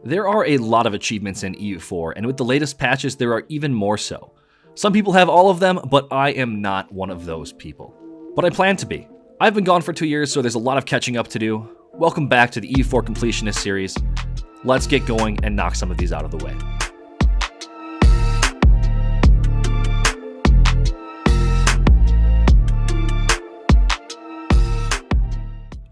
There are a lot of achievements in EU4, and with the latest patches, there are even more so. Some people have all of them, but I am not one of those people. But I plan to be. I've been gone for 2 years, so there's a lot of catching up to do. Welcome back to the EU4 Completionist series. Let's get going and knock some of these out of the way.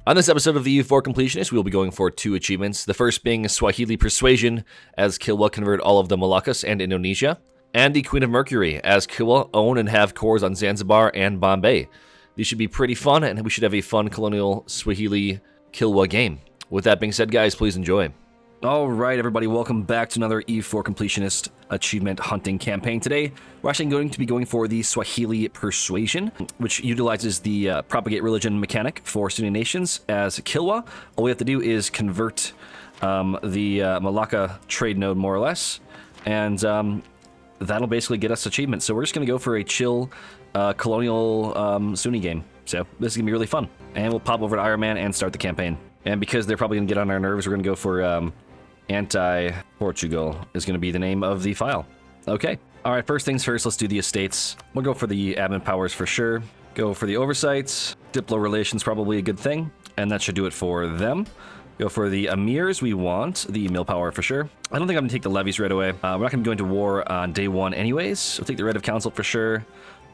On this episode of the EU4 Completionist, we will be going for 2 achievements. The first being Swahili Persuasion, as Kilwa convert all of the Moluccas and Indonesia, and the Queen of Mercury, as Kilwa own and have cores on Zanzibar and Bombay. These should be pretty fun, and we should have a fun colonial Swahili Kilwa game. With that being said, guys, please enjoy. All right, everybody, welcome back to another EU4 Completionist achievement hunting campaign. Today, we're actually going to be going for the Swahili Persuasion, which utilizes the propagate religion mechanic for Sunni nations as Kilwa. All we have to do is convert the Malacca trade node, more or less, and that'll basically get us achievements. So we're just going to go for a chill colonial Sunni game. So this is going to be really fun. And we'll pop over to Iron Man and start the campaign. And because they're probably going to get on our nerves, we're going to go for anti-Portugal is going to be the name of the file. Okay. All right, first things first, let's do the estates. We'll go for the admin powers for sure. Go for the oversights. Diplo relations, probably a good thing. And that should do it for them. Go for the emirs. We want the mill power for sure. I don't think I'm going to take the levies right away. We're not going to be going to war on day 1 anyways. We'll take the Red of Council for sure.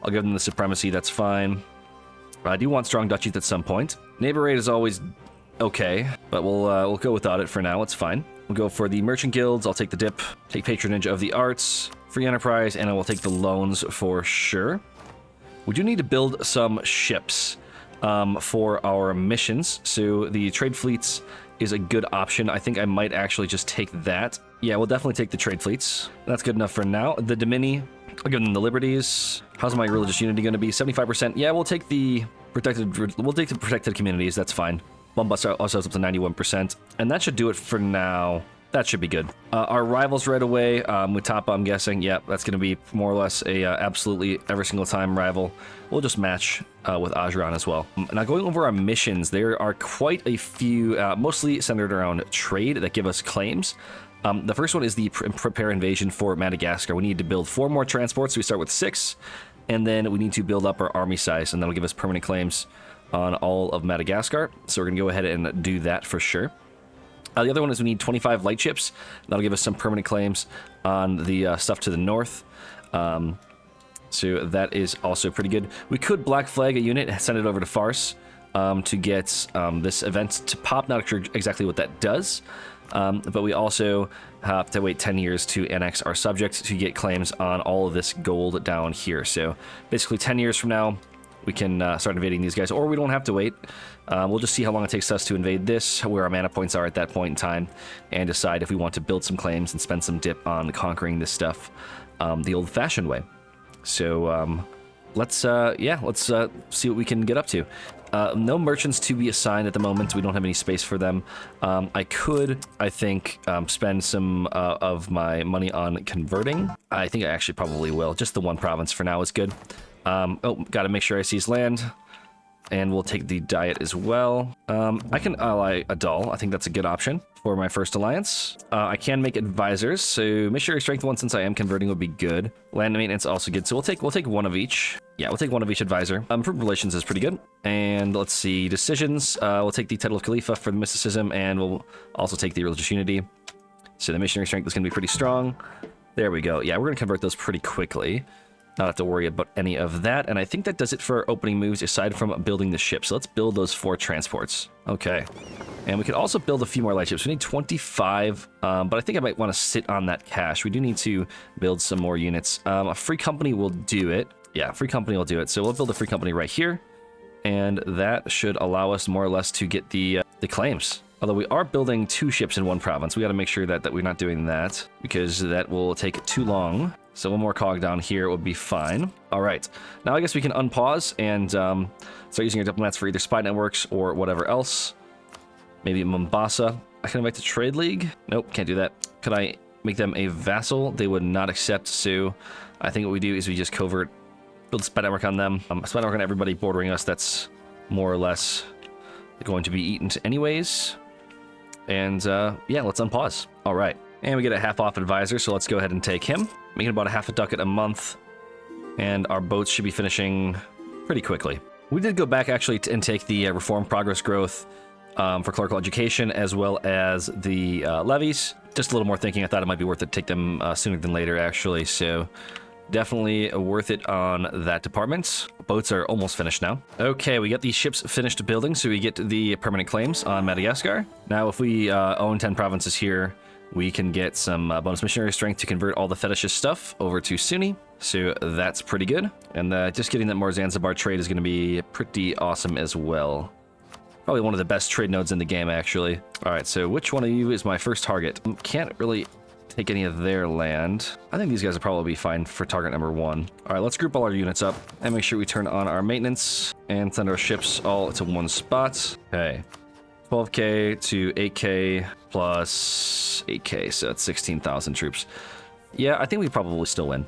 I'll give them the supremacy. That's fine. I do want strong duchies at some point. Neighbor rate is always okay, but we'll go without it for now. It's fine. We'll go for the merchant guilds. I'll take the dip, take patronage of the arts, free enterprise, and I will take the loans for sure. We do need to build some ships for our missions, so the trade fleets is a good option. I think I might actually just take that. Yeah, we'll definitely take the trade fleets. That's good enough for now. The Domini, I'll give them the liberties. How's my religious unity going to be? 75%. Yeah, we'll take the protected communities. That's fine. Bombus also has up to 91%, and that should do it for now. That should be good. Our rivals right away, Mutapa, I'm guessing. Yeah, that's going to be more or less a absolutely every single time rival. We'll just match with Ajuran as well. Now, going over our missions, there are quite a few, mostly centered around trade that give us claims. The first one is the prepare invasion for Madagascar. We need to build 4 more transports, so we start with 6, and then we need to build up our army size, and that'll give us permanent claims on all of Madagascar. So we're going to go ahead and do that for sure. The other one is we need 25 light ships. That'll give us some permanent claims on the stuff to the north. So that is also pretty good. We could black flag a unit and send it over to Farce to get this event to pop. Not sure exactly what that does. But we also have to wait 10 years to annex our subjects to get claims on all of this gold down here. So basically 10 years from now, we can start invading these guys, or we don't have to wait. We'll just see how long it takes us to invade this, where our mana points are at that point in time, and decide if we want to build some claims and spend some dip on conquering this stuff the old-fashioned way. So let's see what we can get up to. No merchants to be assigned at the moment. We don't have any space for them. I could, I think, spend some of my money on converting. I think I actually probably will. Just the 1 province for now is good. Got to make sure I seize land, and we'll take the diet as well. I can ally a doll. I think that's a good option for my first alliance. I can make advisors, so missionary strength 1 since I am converting would be good. Land maintenance also good, so we'll take 1 of each. Yeah, we'll take 1 of each advisor. Improved relations is pretty good. And let's see, decisions. We'll take the title of Khalifa for the mysticism, and we'll also take the religious unity. So the missionary strength is going to be pretty strong. There we go. Yeah, we're going to convert those pretty quickly. Not have to worry about any of that. And I think that does it for opening moves aside from building the ship. So let's build those 4 transports. Okay. And we could also build a few more light ships. We need 25, but I think I might want to sit on that cash. We do need to build some more units. A free company will do it. Yeah, free company will do it. So we'll build a free company right here. And that should allow us more or less to get the claims. Although we are building 2 ships in 1 province. We got to make sure that we're not doing that, because that will take too long. So 1 more cog down here would be fine. All right. Now I guess we can unpause and start using our diplomats for either spy networks or whatever else. Maybe Mombasa. I can invite the Trade League. Nope, can't do that. Could I make them a vassal? They would not accept, so I think what we do is we just covert, build a spy network on them. A spy network on everybody bordering us. That's more or less going to be eaten anyways. And yeah, let's unpause. All right. And we get a half off advisor, so let's go ahead and take him. Making about a half a ducat a month. And our boats should be finishing pretty quickly. We did go back actually and take the reform progress growth for clerical education, as well as the levies. Just a little more thinking. I thought it might be worth it to take them sooner than later, actually. So definitely worth it on that department. Boats are almost finished now. Okay, we got these ships finished building, so we get the permanent claims on Madagascar. Now, if we own 10 provinces here, we can get some bonus missionary strength to convert all the fetishist stuff over to Sunni. So that's pretty good. And just getting that more Zanzibar trade is going to be pretty awesome as well. Probably one of the best trade nodes in the game, actually. All right, so which one of you is my first target? Can't really take any of their land. I think these guys will probably be fine for target number 1. All right, let's group all our units up and make sure we turn on our maintenance and send our ships all to one spot. Okay, 12K to 8K plus 8K, so that's 16,000 troops. Yeah, I think we probably still win.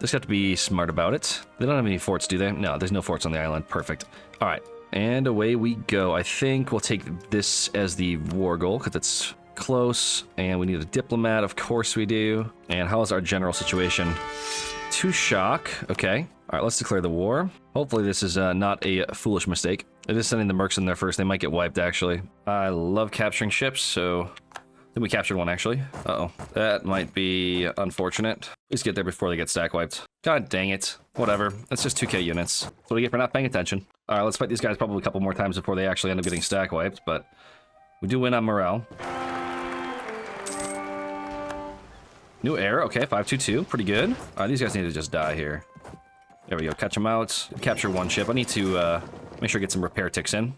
Just have to be smart about it. They don't have any forts, do they? No, there's no forts on the island. Perfect. All right, and away we go. I think we'll take this as the war goal because it's close, and we need a diplomat. Of course we do. And how is our general situation? 2 shock. Okay. All right, let's declare the war. Hopefully this is not a foolish mistake. It is sending the mercs in there first. They might get wiped, actually. I love capturing ships, so I think we captured one, actually. Uh-oh. That might be unfortunate. Please get there before they get stack wiped. God dang it. Whatever. That's just 2K units. That's what we get for not paying attention. All right, let's fight these guys probably a couple more times before they actually end up getting stack wiped, but we do win on morale. New air. Okay, 522. Pretty good. All right, these guys need to just die here. There we go. Catch them out. Capture one ship. I need to make sure I get some repair ticks in.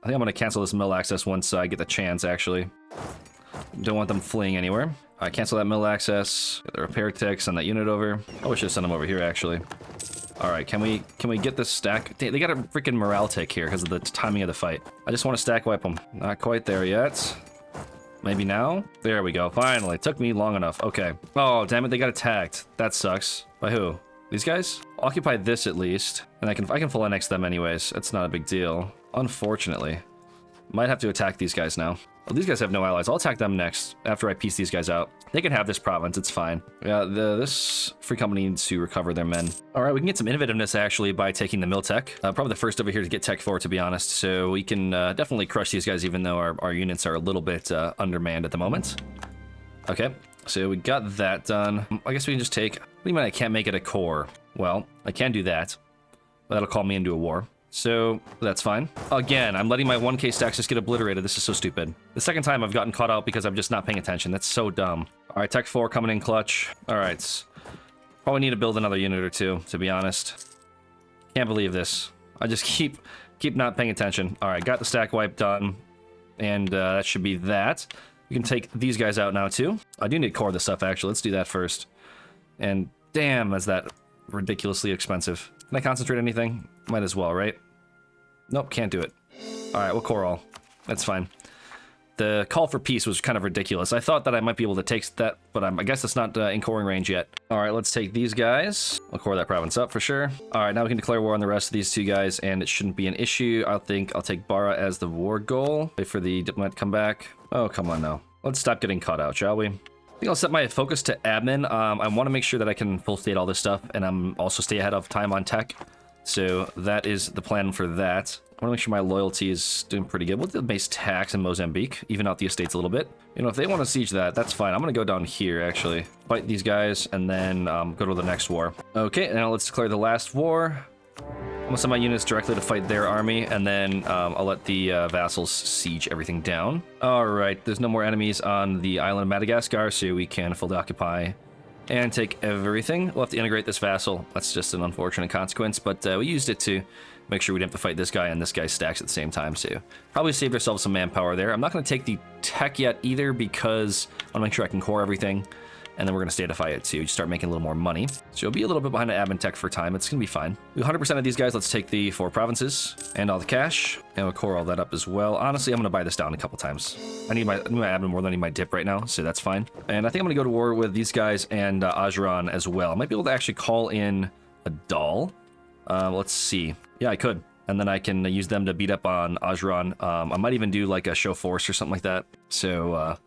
I think I'm going to cancel this mill access once I get the chance, actually. Don't want them fleeing anywhere. All right, cancel that mill access. Get the repair ticks, send that unit over. Oh, we should have sent them over here, actually. All right, can we get this stack? They got a freaking morale tick here because of the timing of the fight. I just want to stack wipe them. Not quite there yet. Maybe now? There we go. Finally. It took me long enough. Okay. Oh, damn it. They got attacked. That sucks. By who? These guys? Occupy this at least. And I can full annex them anyways. It's not a big deal. Unfortunately. Might have to attack these guys now. Well, these guys have no allies. I'll attack them next after I piece these guys out. They can have this province. It's fine. Yeah, this free company needs to recover their men. All right, we can get some innovativeness actually by taking the mill tech. Probably the first over here to get tech for, to be honest. So we can definitely crush these guys, even though our units are a little bit undermanned at the moment. Okay, so we got that done. I guess we can just take... What do you mean I can't make it a core? Well, I can do that. That'll call me into a war. So that's fine. Again, I'm letting my 1K stacks just get obliterated. This is so stupid. The second time I've gotten caught out because I'm just not paying attention. That's so dumb. All right, Tech 4 coming in clutch. All right. Probably need to build another unit or two, to be honest. Can't believe this. I just keep not paying attention. All right, got the stack wipe done. And that should be that. We can take these guys out now, too. I do need to core this stuff, actually. Let's do that first. And damn, is that ridiculously expensive. Can I concentrate anything? Might as well, right? Nope, can't do it. All right, we'll core all. That's fine. The call for peace was kind of ridiculous. I thought that I might be able to take that, but I guess it's not in coring range yet. All right, let's take these guys. I'll core that province up for sure. All right, now we can declare war on the rest of these two guys, and it shouldn't be an issue. I think I'll take Bara as the war goal. Wait for the diplomat to come back. Oh, come on now. Let's stop getting caught out, shall we? I think I'll set my focus to admin. I want to make sure that I can full state all this stuff, and I'm also stay ahead of time on tech. So that is the plan for that. I want to make sure my loyalty is doing pretty good. We'll do the base tax in Mozambique, even out the estates a little bit. You know, if they want to siege that, that's fine. I'm going to go down here, actually. Fight these guys, and then go to the next war. Okay, now let's declare the last war. I'm going to send my units directly to fight their army, and then I'll let the vassals siege everything down. All right, there's no more enemies on the island of Madagascar, so we can fully occupy and take everything. We'll have to integrate this vassal. That's just an unfortunate consequence, but we used it to make sure we didn't have to fight this guy and this guy's stacks at the same time, so probably saved ourselves some manpower there. I'm not going to take the tech yet either because I want to make sure I can core everything, and then we're going to statify it to start making a little more money. So you'll be a little bit behind the admin tech for time. It's going to be fine. We 100% of these guys. Let's take the 4 provinces and all the cash, and we'll core all that up as well. Honestly, I'm going to buy this down a couple times. I need my admin more than I need my dip right now, so that's fine. And I think I'm going to go to war with these guys and Ajuran as well. I might be able to actually call in a doll. Let's see. Yeah, I could. and then I can use them to beat up on Ajran. I might even do like a show force or something like that. So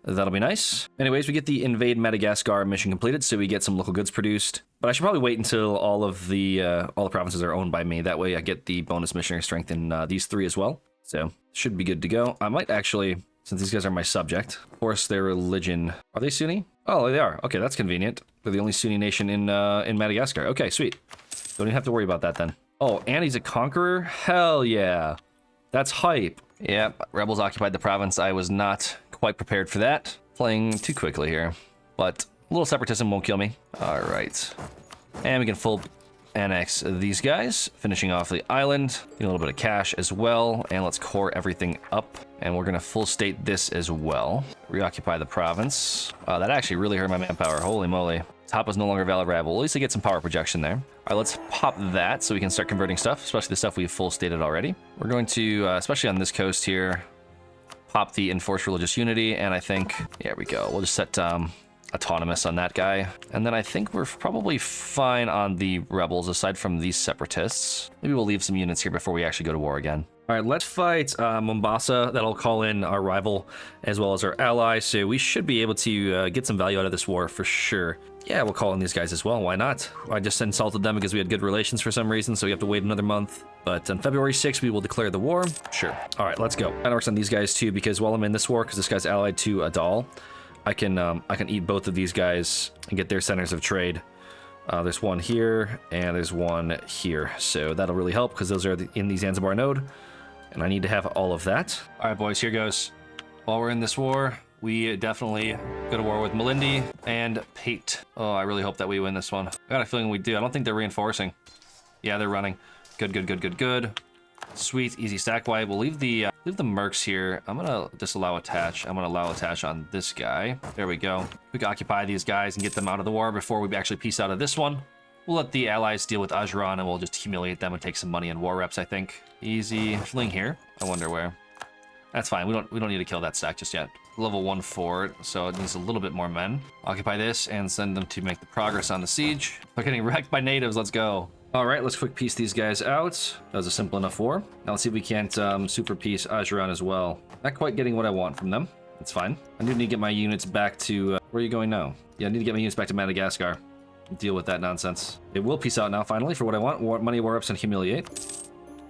that'll be nice. Anyways, we get the invade Madagascar mission completed, so we get some local goods produced. But I should probably wait until all the provinces are owned by me. That way I get the bonus missionary strength in these 3 as well. So should be good to go. I might actually, since these guys are my subject, force their religion. Are they Sunni? Oh, they are. Okay, that's convenient. They're the only Sunni nation in Madagascar. Okay, sweet. Don't even have to worry about that then. Oh, and he's a conqueror? Hell yeah. That's hype. Yeah, rebels occupied the province. I was not quite prepared for that. Playing too quickly here. But a little separatism won't kill me. All right. And we can full annex these guys, finishing off the island. Get a little bit of cash as well. And let's core everything up. And we're going to full state this as well. Reoccupy the province. That actually really hurt my manpower. Holy moly. Top is no longer valid rival. At least I get some power projection there. All right, let's pop that so we can start converting stuff, especially the stuff we've full stated already. We're going to, especially on this coast here, pop the enforced religious unity. And I think, there we go. We'll just set autonomous on that guy. And then I think we're probably fine on the rebels aside from these separatists. Maybe we'll leave some units here before we actually go to war again. All right, let's fight Mombasa. That'll call in our rival as well as our ally. So we should be able to get some value out of this war for sure. Yeah, we'll call in these guys as well. Why not? I just insulted them because we had good relations for some reason, so we have to wait another month. But on February 6th, we will declare the war. Sure. All right, let's go. Kind of works on these guys too, because while I'm in this war, because this guy's allied to Adal, I can eat both of these guys and get their centers of trade. There's one here and there's one here, so that'll really help because those are in the Zanzibar node, and I need to have all of that. All right, boys, here goes. While we're in this war, we definitely go to war with Malindi and Pate. Oh, I really hope that we win this one. I got a feeling we do. I don't think they're reinforcing. Yeah, they're running. Good, good, good, good, good. Sweet, easy stack wipe. We'll leave the mercs here. I'm gonna disallow attach. I'm gonna allow attach on this guy. There we go. We can occupy these guys and get them out of the war before we actually piece out of this one. We'll let the allies deal with Ajran and we'll just humiliate them and take some money in war reps, I think. Easy. Fling here. I wonder where. That's fine. We don't need to kill that stack just yet. Level 1 fort, so it needs a little bit more men. Occupy this and send them to make the progress on the siege. They're getting wrecked by natives. Let's go. All right, let's quick piece these guys out. That was a simple enough war. Now let's see if we can't super piece Ajran as well. Not quite getting what I want from them. It's fine. I do need to get my units back to... where are you going now? Yeah, I need to get my units back to Madagascar. Deal with that nonsense. It will peace out now, finally, for what I want. Money, war ups, and humiliate.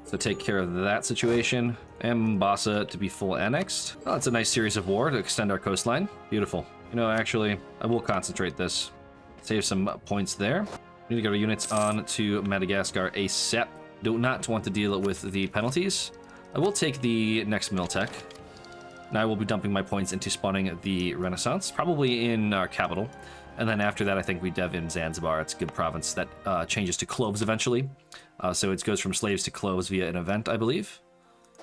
So take care of that situation. And Mombasa to be full annexed. Oh, it's a nice series of war to extend our coastline. Beautiful. You know, actually, I will concentrate this. Save some points there. We need to get our units on to Madagascar ASAP. Do not want to deal with the penalties. I will take the next Miltech. Now I will be dumping my points into spawning the Renaissance, probably in our capital. And then after that, I think we dev in Zanzibar. It's a good province that changes to cloves eventually. So it goes from slaves to cloves via an event, I believe.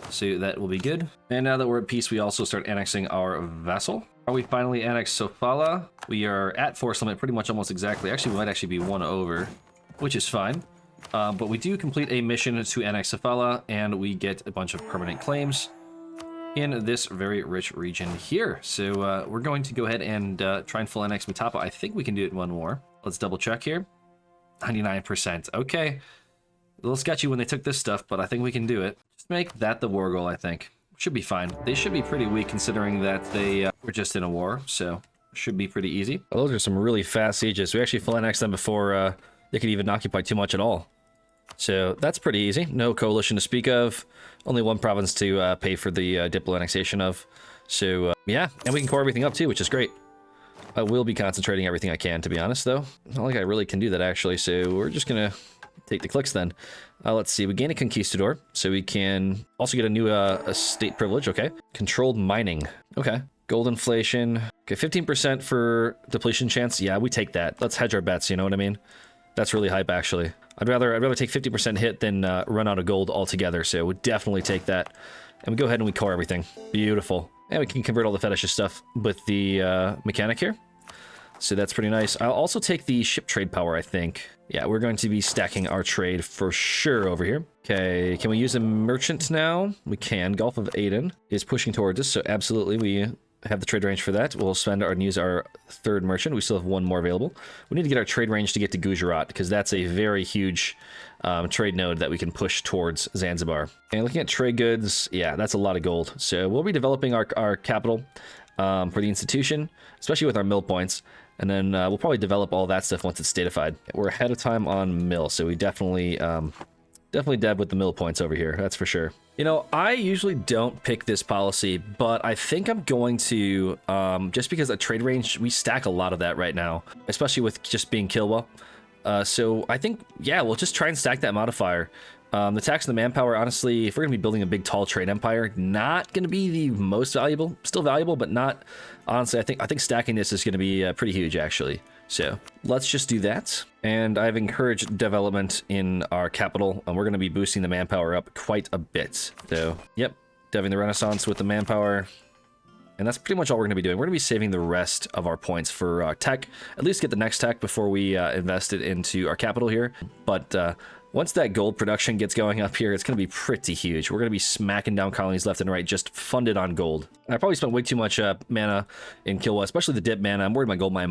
So that will be good. And now that we're at peace, we also start annexing our vassal. Are we finally annexed Sofala? We are at force limit pretty much almost exactly. Actually, we might actually be one over, which is fine. But we do complete a mission to annex Sofala, and we get a bunch of permanent claims in this very rich region here. So we're going to go ahead and try and full annex Mutapa. I think we can do it one more. Let's double check here. 99%. Okay. A little sketchy when they took this stuff, but I think we can do it. Just make that the war goal, I think. Should be fine. They should be pretty weak considering that they were just in a war, so should be pretty easy. Well, those are some really fast sieges. We actually full annexed them before they could even occupy too much at all. So that's pretty easy. No coalition to speak of. Only one province to pay for the diplo annexation of. So yeah, and we can core everything up too, which is great. I will be concentrating everything I can, to be honest, though. Not like I really can do that, actually, so we're just gonna take the clicks then. Let's see, we gain a conquistador, so we can also get a new state privilege, okay. Controlled mining, okay. Gold inflation, okay, 15% for depletion chance. Yeah, we take that. Let's hedge our bets, you know what I mean? That's really hype, actually. I'd rather take 50% hit than run out of gold altogether, so we'd definitely take that. And we go ahead and we core everything. Beautiful. And we can convert all the fetishes stuff with the mechanic here. So that's pretty nice. I'll also take the ship trade power, I think. Yeah, we're going to be stacking our trade for sure over here. Okay, can we use a merchant now? We can. Gulf of Aden is pushing towards us, so absolutely we have the trade range for that. We'll spend and use our third merchant. We still have one more available. We need to get our trade range to get to Gujarat, because that's a very huge trade node that we can push towards Zanzibar. And looking at trade goods, yeah, that's a lot of gold. So we'll be developing our capital for the institution, especially with our mill points. And then we'll probably develop all that stuff once it's statified. We're ahead of time on mill, so we definitely deb with the mill points over here. That's for sure. You know, I usually don't pick this policy, but I think I'm going to, just because a trade range, we stack a lot of that right now, especially with just being Kilwa. So I think, yeah, we'll just try and stack that modifier. The tax and the manpower, honestly, if we're going to be building a big, tall trade empire, not going to be the most valuable. Still valuable, but not, honestly, I think stacking this is going to be pretty huge, actually. So let's just do that. And I've encouraged development in our capital, and we're going to be boosting the manpower up quite a bit. So, yep, deving the Renaissance with the manpower. And that's pretty much all we're going to be doing. We're going to be saving the rest of our points for tech. At least get the next tech before we invest it into our capital here. But once that gold production gets going up here, it's going to be pretty huge. We're going to be smacking down colonies left and right, just funded on gold. And I probably spent way too much mana in Kilwa, especially the dip mana. I'm worried my gold mine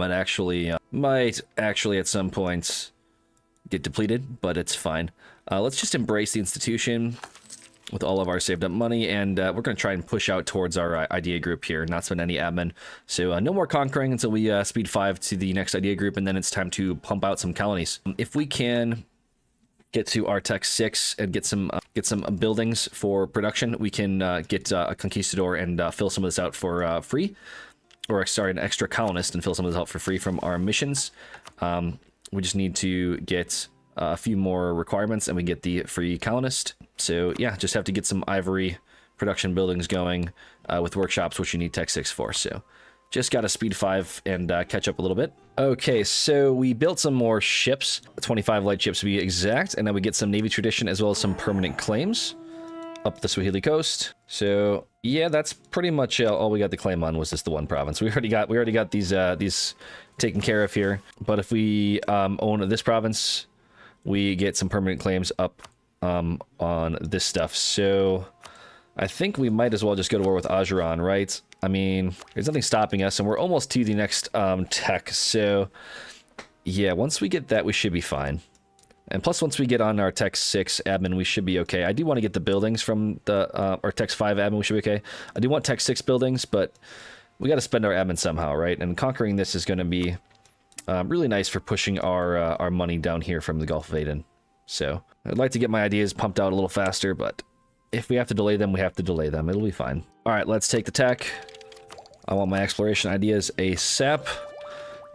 might actually at some point get depleted, but it's fine. Let's just embrace the institution with all of our saved up money, and we're going to try and push out towards our idea group here, not spend any admin. So no more conquering until we speed 5 to the next idea group, and then it's time to pump out some colonies. If we can get to our tech 6 and get some buildings for production, we can get a conquistador and fill some of this out for free, or sorry, an extra colonist and fill some of this out for free from our missions. We just need to get a few more requirements and we get the free colonist. So yeah, just have to get some ivory production buildings going with workshops, which you need tech 6 for. So just got to speed 5 and catch up a little bit. Okay, so we built some more ships, 25 light ships to be exact, and then we get some Navy tradition as well as some permanent claims up the Swahili coast. So yeah, that's pretty much all we got to claim on was just the one province. We already got these taken care of here. But if we own this province, we get some permanent claims up on this stuff. So I think we might as well just go to war with Ajuran, right? I mean, there's nothing stopping us, and we're almost to the next tech. So yeah, once we get that, we should be fine. And plus, once we get on our tech 6 admin, we should be okay. I do want to get the buildings from the our tech 5 admin. We should be okay. I do want tech 6 buildings, but we got to spend our admin somehow, right? And conquering this is going to be really nice for pushing our money down here from the Gulf of Aden. So I'd like to get my ideas pumped out a little faster, but if we have to delay them, we have to delay them. It'll be fine. All right, let's take the tech. I want my exploration ideas ASAP.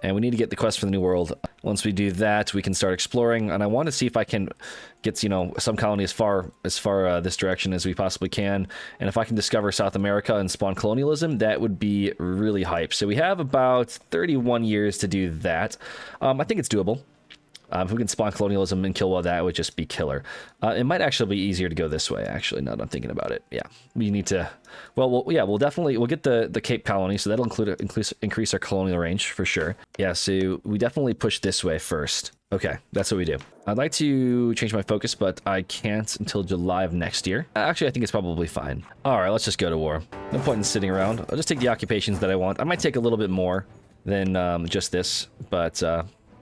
And we need to get the quest for the New World. Once we do that, we can start exploring. And I want to see if I can get, you know, some colony as far this direction as we possibly can. And if I can discover South America and spawn colonialism, that would be really hype. So we have about 31 years to do that. I think it's doable. If we can spawn colonialism in Kilwa, that would just be killer. It might actually be easier to go this way, actually, now that I'm thinking about it. Yeah, we need to... Well, we'll get the Cape Colony, so that'll increase our colonial range, for sure. Yeah, so we definitely push this way first. Okay, that's what we do. I'd like to change my focus, but I can't until July of next year. Actually, I think it's probably fine. All right, let's just go to war. No point in sitting around. I'll just take the occupations that I want. I might take a little bit more than just this, but...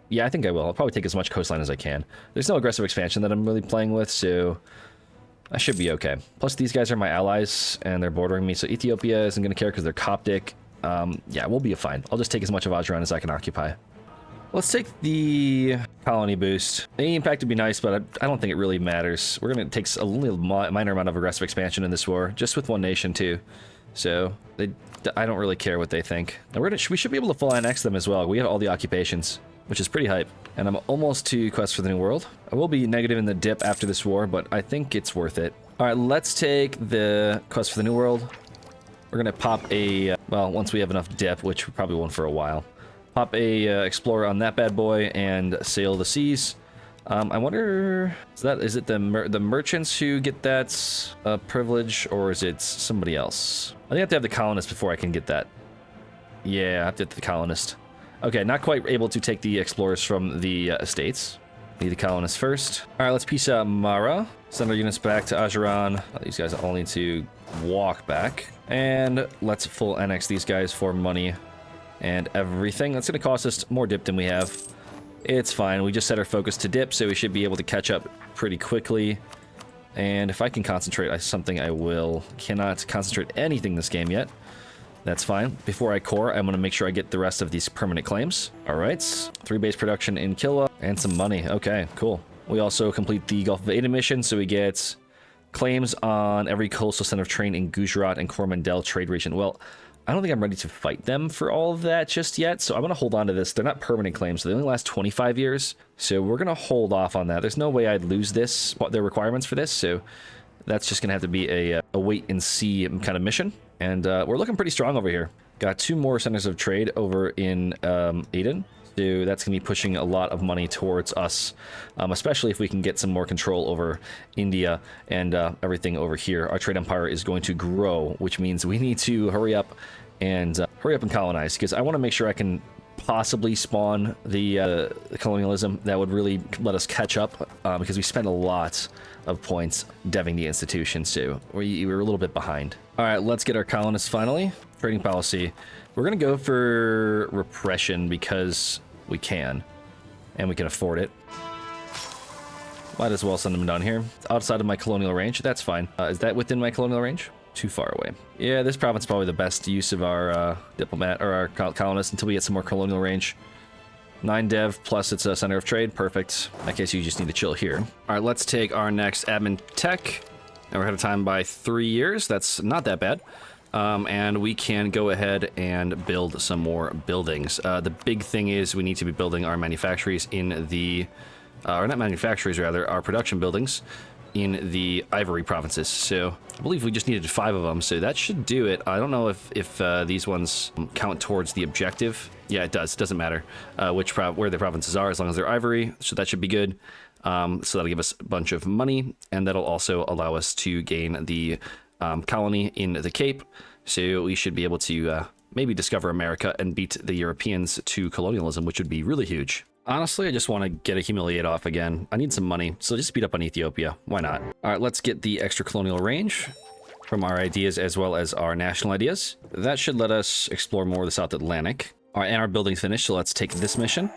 yeah, I think I will. I'll probably take as much coastline as I can. There's no aggressive expansion that I'm really playing with, so I should be okay. Plus, these guys are my allies, and they're bordering me, so Ethiopia isn't going to care because they're Coptic. Yeah, we'll be fine. I'll just take as much of Ajuran as I can occupy. Let's take the colony boost. The impact would be nice, but I don't think it really matters. We're going to take only a minor amount of aggressive expansion in this war, just with one nation, too. So I don't really care what they think. And we should be able to full annex them as well. We have all the occupations, which is pretty hype. And I'm almost to Quest for the New World. I will be negative in the dip after this war, but I think it's worth it. All right, let's take the Quest for the New World. We're going to pop a, well, once we have enough dip, which we probably won't for a while, pop a Explorer on that bad boy and sail the seas. I wonder, is it the merchants who get that privilege, or is it somebody else? I think I have to have the colonist before I can get that. Yeah, I have to get the colonist. Okay, not quite able to take the explorers from the estates. Need the colonists first. All right, let's peace out Mara. Send our units back to Ajiran. These guys all need to walk back. And let's full annex these guys for money and everything. That's going to cost us more dip than we have. It's fine. We just set our focus to dip, so we should be able to catch up pretty quickly. And if I can concentrate on something, I will. Cannot concentrate anything this game yet. That's fine. Before I core, I'm going to make sure I get the rest of these permanent claims. All right. 3 base production in Kilwa and some money. Okay, cool. We also complete the Gulf of Aden mission, so we get claims on every coastal center of trade in Gujarat and Coromandel trade region. Well, I don't think I'm ready to fight them for all of that just yet, so I'm going to hold on to this. They're not permanent claims, so they only last 25 years, so we're going to hold off on that. There's no way I'd lose this, their requirements for this, so that's just going to have to be a wait-and-see kind of mission, and we're looking pretty strong over here. Got 2 more centers of trade over in Aden, so that's going to be pushing a lot of money towards us, especially if we can get some more control over India and everything over here. Our trade empire is going to grow, which means we need to hurry up and colonize, because I want to make sure I can possibly spawn the colonialism that would really let us catch up, because we spend a lot of points deving the institution, so we're a little bit behind. All right, let's get our colonists finally. Trading policy. We're going to go for repression because we can, and we can afford it. Might as well send them down here. It's outside of my colonial range. That's fine. Is that within my colonial range? Too far away. Yeah, this province is probably the best use of our diplomat or our colonists until we get some more colonial range. 9 dev plus it's a center of trade. Perfect. In that case, you just need to chill here. All right, let's take our next admin tech. And we're ahead of time by 3 years. That's not that bad. And we can go ahead and build some more buildings. The big thing is we need to be building our manufactories in the, or not manufactories rather, our production buildings in the ivory provinces. So I believe we just needed 5 of them, so that should do it. I don't know if these ones count towards the objective. Yeah, it does. It doesn't matter where the provinces are as long as they're ivory, so that should be good. So that'll give us a bunch of money, and that'll also allow us to gain the colony in the Cape, so we should be able to maybe discover America and beat the Europeans to colonialism, which would be really huge. Honestly, I just want to get a humiliate off again. I need some money, so just speed up on Ethiopia. Why not? All right, let's get the extra colonial range from our ideas as well as our national ideas. That should let us explore more of the South Atlantic. All right, and our building's finished, so let's take this mission.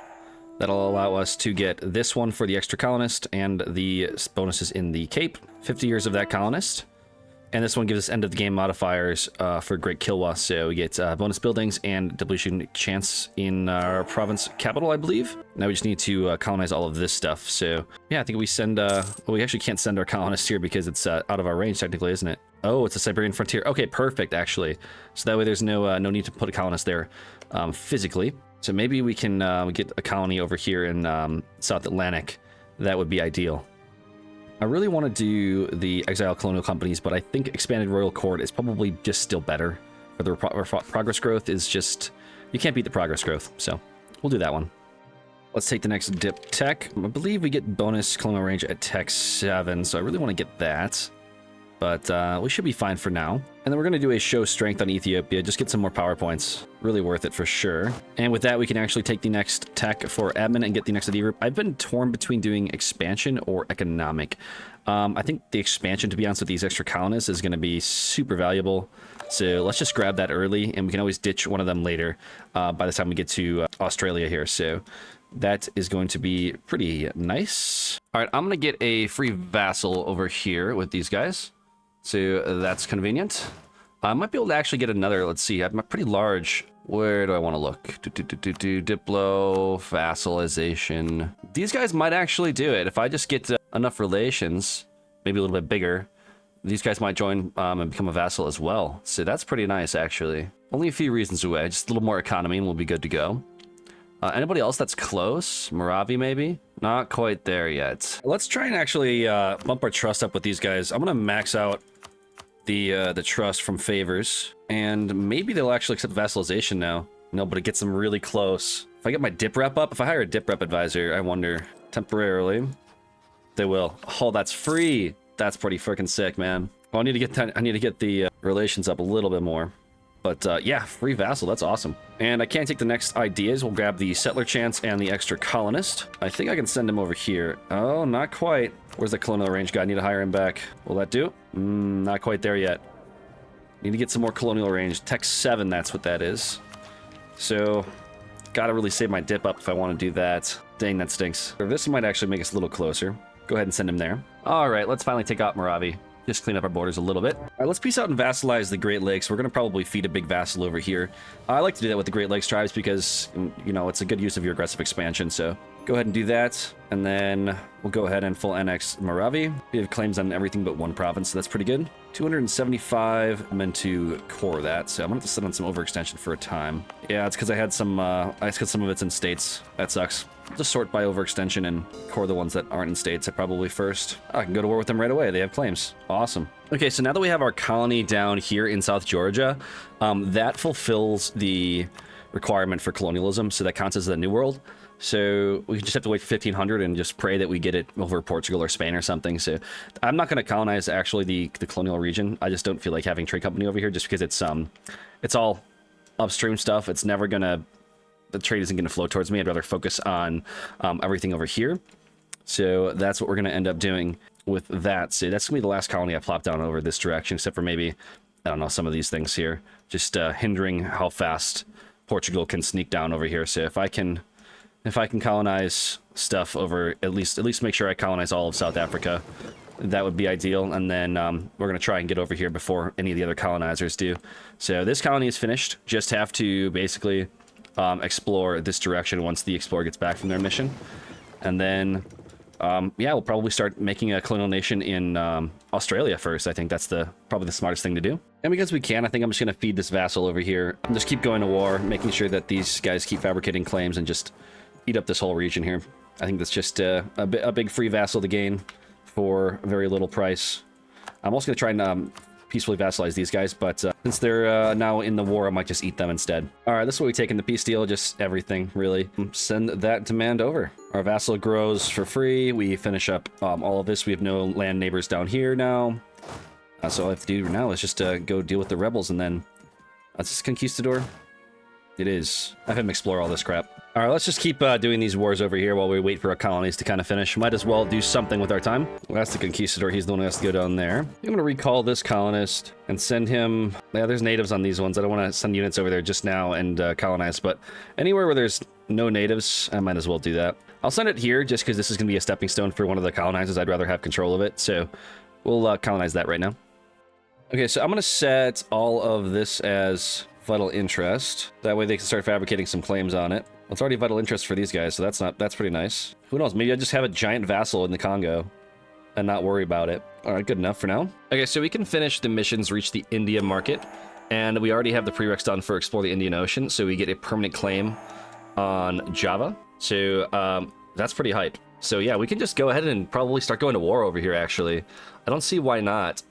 That'll allow us to get this one for the extra colonist and the bonuses in the Cape. 50 years of that colonist. And this one gives us end of the game modifiers for Great Kilwa, so we get bonus buildings and depletion chance in our province capital, I believe. Now we just need to colonize all of this stuff. So yeah, I think we send. Well, we actually can't send our colonists here because it's out of our range technically, isn't it? Oh, it's a Siberian frontier. Okay, perfect actually. So that way there's no need to put a colonist there physically. So maybe we can get a colony over here in South Atlantic. That would be ideal. I really want to do the exile colonial companies, but I think expanded royal court is probably just still better. For the progress growth is just, you can't beat the progress growth, so we'll do that one. Let's take the next dip tech. I believe we get bonus colonial range at tech 7, so I really want to get that. But we should be fine for now. And then we're going to do a show strength on Ethiopia, just get some more power points. Really worth it for sure. And with that, we can actually take the next tech for admin and get the next idea group. I've been torn between doing expansion or economic. I think the expansion, to be honest with these extra colonists, is going to be super valuable. So let's just grab that early, and we can always ditch one of them later by the time we get to Australia here. So that is going to be pretty nice. All right, I'm going to get a free vassal over here with these guys. So that's convenient. I might be able to actually get another, let's see, I'm pretty large. Where do I want to look? Diplo, vassalization. These guys might actually do it. If I just get enough relations, maybe a little bit bigger, these guys might join and become a vassal as well. So that's pretty nice, actually. Only a few reasons away. Just a little more economy and we'll be good to go. Anybody else that's close? Moravi, maybe? Not quite there yet. Let's try and actually bump our trust up with these guys. I'm going to max out the trust from favors, and maybe they'll actually accept vassalization now. No, but it gets them really close. If I get my dip rep up, if I hire a dip rep advisor, I wonder, temporarily, they will. Oh, that's free. That's pretty freaking sick, man. Well, I need to get the relations up a little bit more. But yeah, free vassal, that's awesome. And I can't take the next ideas. We'll grab the settler chance and the extra colonist. I think I can send him over here. Oh, not quite. Where's the colonial range guy? I need to hire him back. Will that do? Not quite there yet. Need to get some more colonial range. Tech 7, that's what that is. So, gotta really save my dip up if I want to do that. Dang, that stinks. This might actually make us a little closer. Go ahead and send him there. All right, let's finally take out Moravi. Just clean up our borders a little bit. All right, let's peace out and vassalize the Great Lakes. We're going to probably feed a big vassal over here. I like to do that with the Great Lakes tribes because, you know, it's a good use of your aggressive expansion. So go ahead and do that. And then we'll go ahead and full annex Moravi. We have claims on everything but one province, so that's pretty good. 275 meant to core that. So I'm going to have to sit on some overextension for a time. Yeah, it's because I had some, some of it's in states. That sucks. Just sort by overextension and core the ones that aren't in states probably first. I can go to war with them right away. They have claims. Awesome. Okay, so now that we have our colony down here in South Georgia, that fulfills the requirement for colonialism, so that counts as the New World. So we just have to wait for 1500 and just pray that we get it over Portugal or Spain or something. So I'm not going to colonize actually the colonial region. I just don't feel like having trade company over here just because it's all upstream stuff. It's never going to... The trade isn't going to flow towards me. I'd rather focus on everything over here. So that's what we're going to end up doing with that. So that's going to be the last colony I plop down over this direction, except for maybe, I don't know, some of these things here. Just hindering how fast Portugal can sneak down over here. So if I can colonize stuff over, at least make sure I colonize all of South Africa, that would be ideal. And then we're going to try and get over here before any of the other colonizers do. So this colony is finished. Just have to basically... explore this direction once the explorer gets back from their mission. And then, yeah, we'll probably start making a colonial nation in Australia first. I think that's probably the smartest thing to do. And because we can, I think I'm just going to feed this vassal over here and just keep going to war, making sure that these guys keep fabricating claims and just eat up this whole region here. I think that's just a big free vassal to gain for very little price. I'm also going to try and... peacefully vassalize these guys, but since they're now in the war, I might just eat them instead. All right, this is what we take in the peace deal, just everything, really. Send that demand over. Our vassal grows for free. We finish up all of this. We have no land neighbors down here now. So all I have to do now is just go deal with the rebels, and then... Is this Conquistador? It is. Have him explore all this crap. All right, let's just keep doing these wars over here while we wait for our colonies to kind of finish. Might as well do something with our time. Well, that's the Conquistador. He's the one who has to go down there. I'm going to recall this colonist and send him... Yeah, there's natives on these ones. I don't want to send units over there just now and colonize, but anywhere where there's no natives, I might as well do that. I'll send it here just because this is going to be a stepping stone for one of the colonizers. I'd rather have control of it, so we'll colonize that right now. Okay, so I'm going to set all of this as vital interest. That way they can start fabricating some claims on it. It's already vital interest for these guys, so that's pretty nice. Who knows, maybe I just have a giant vassal in the Congo and not worry about it. All right, good enough for now. Okay, so we can finish the missions, reach the India market, and we already have the prereqs done for explore the Indian Ocean, so we get a permanent claim on Java. So that's pretty hype. So yeah, we can just go ahead and probably start going to war over here, actually. I don't see why not.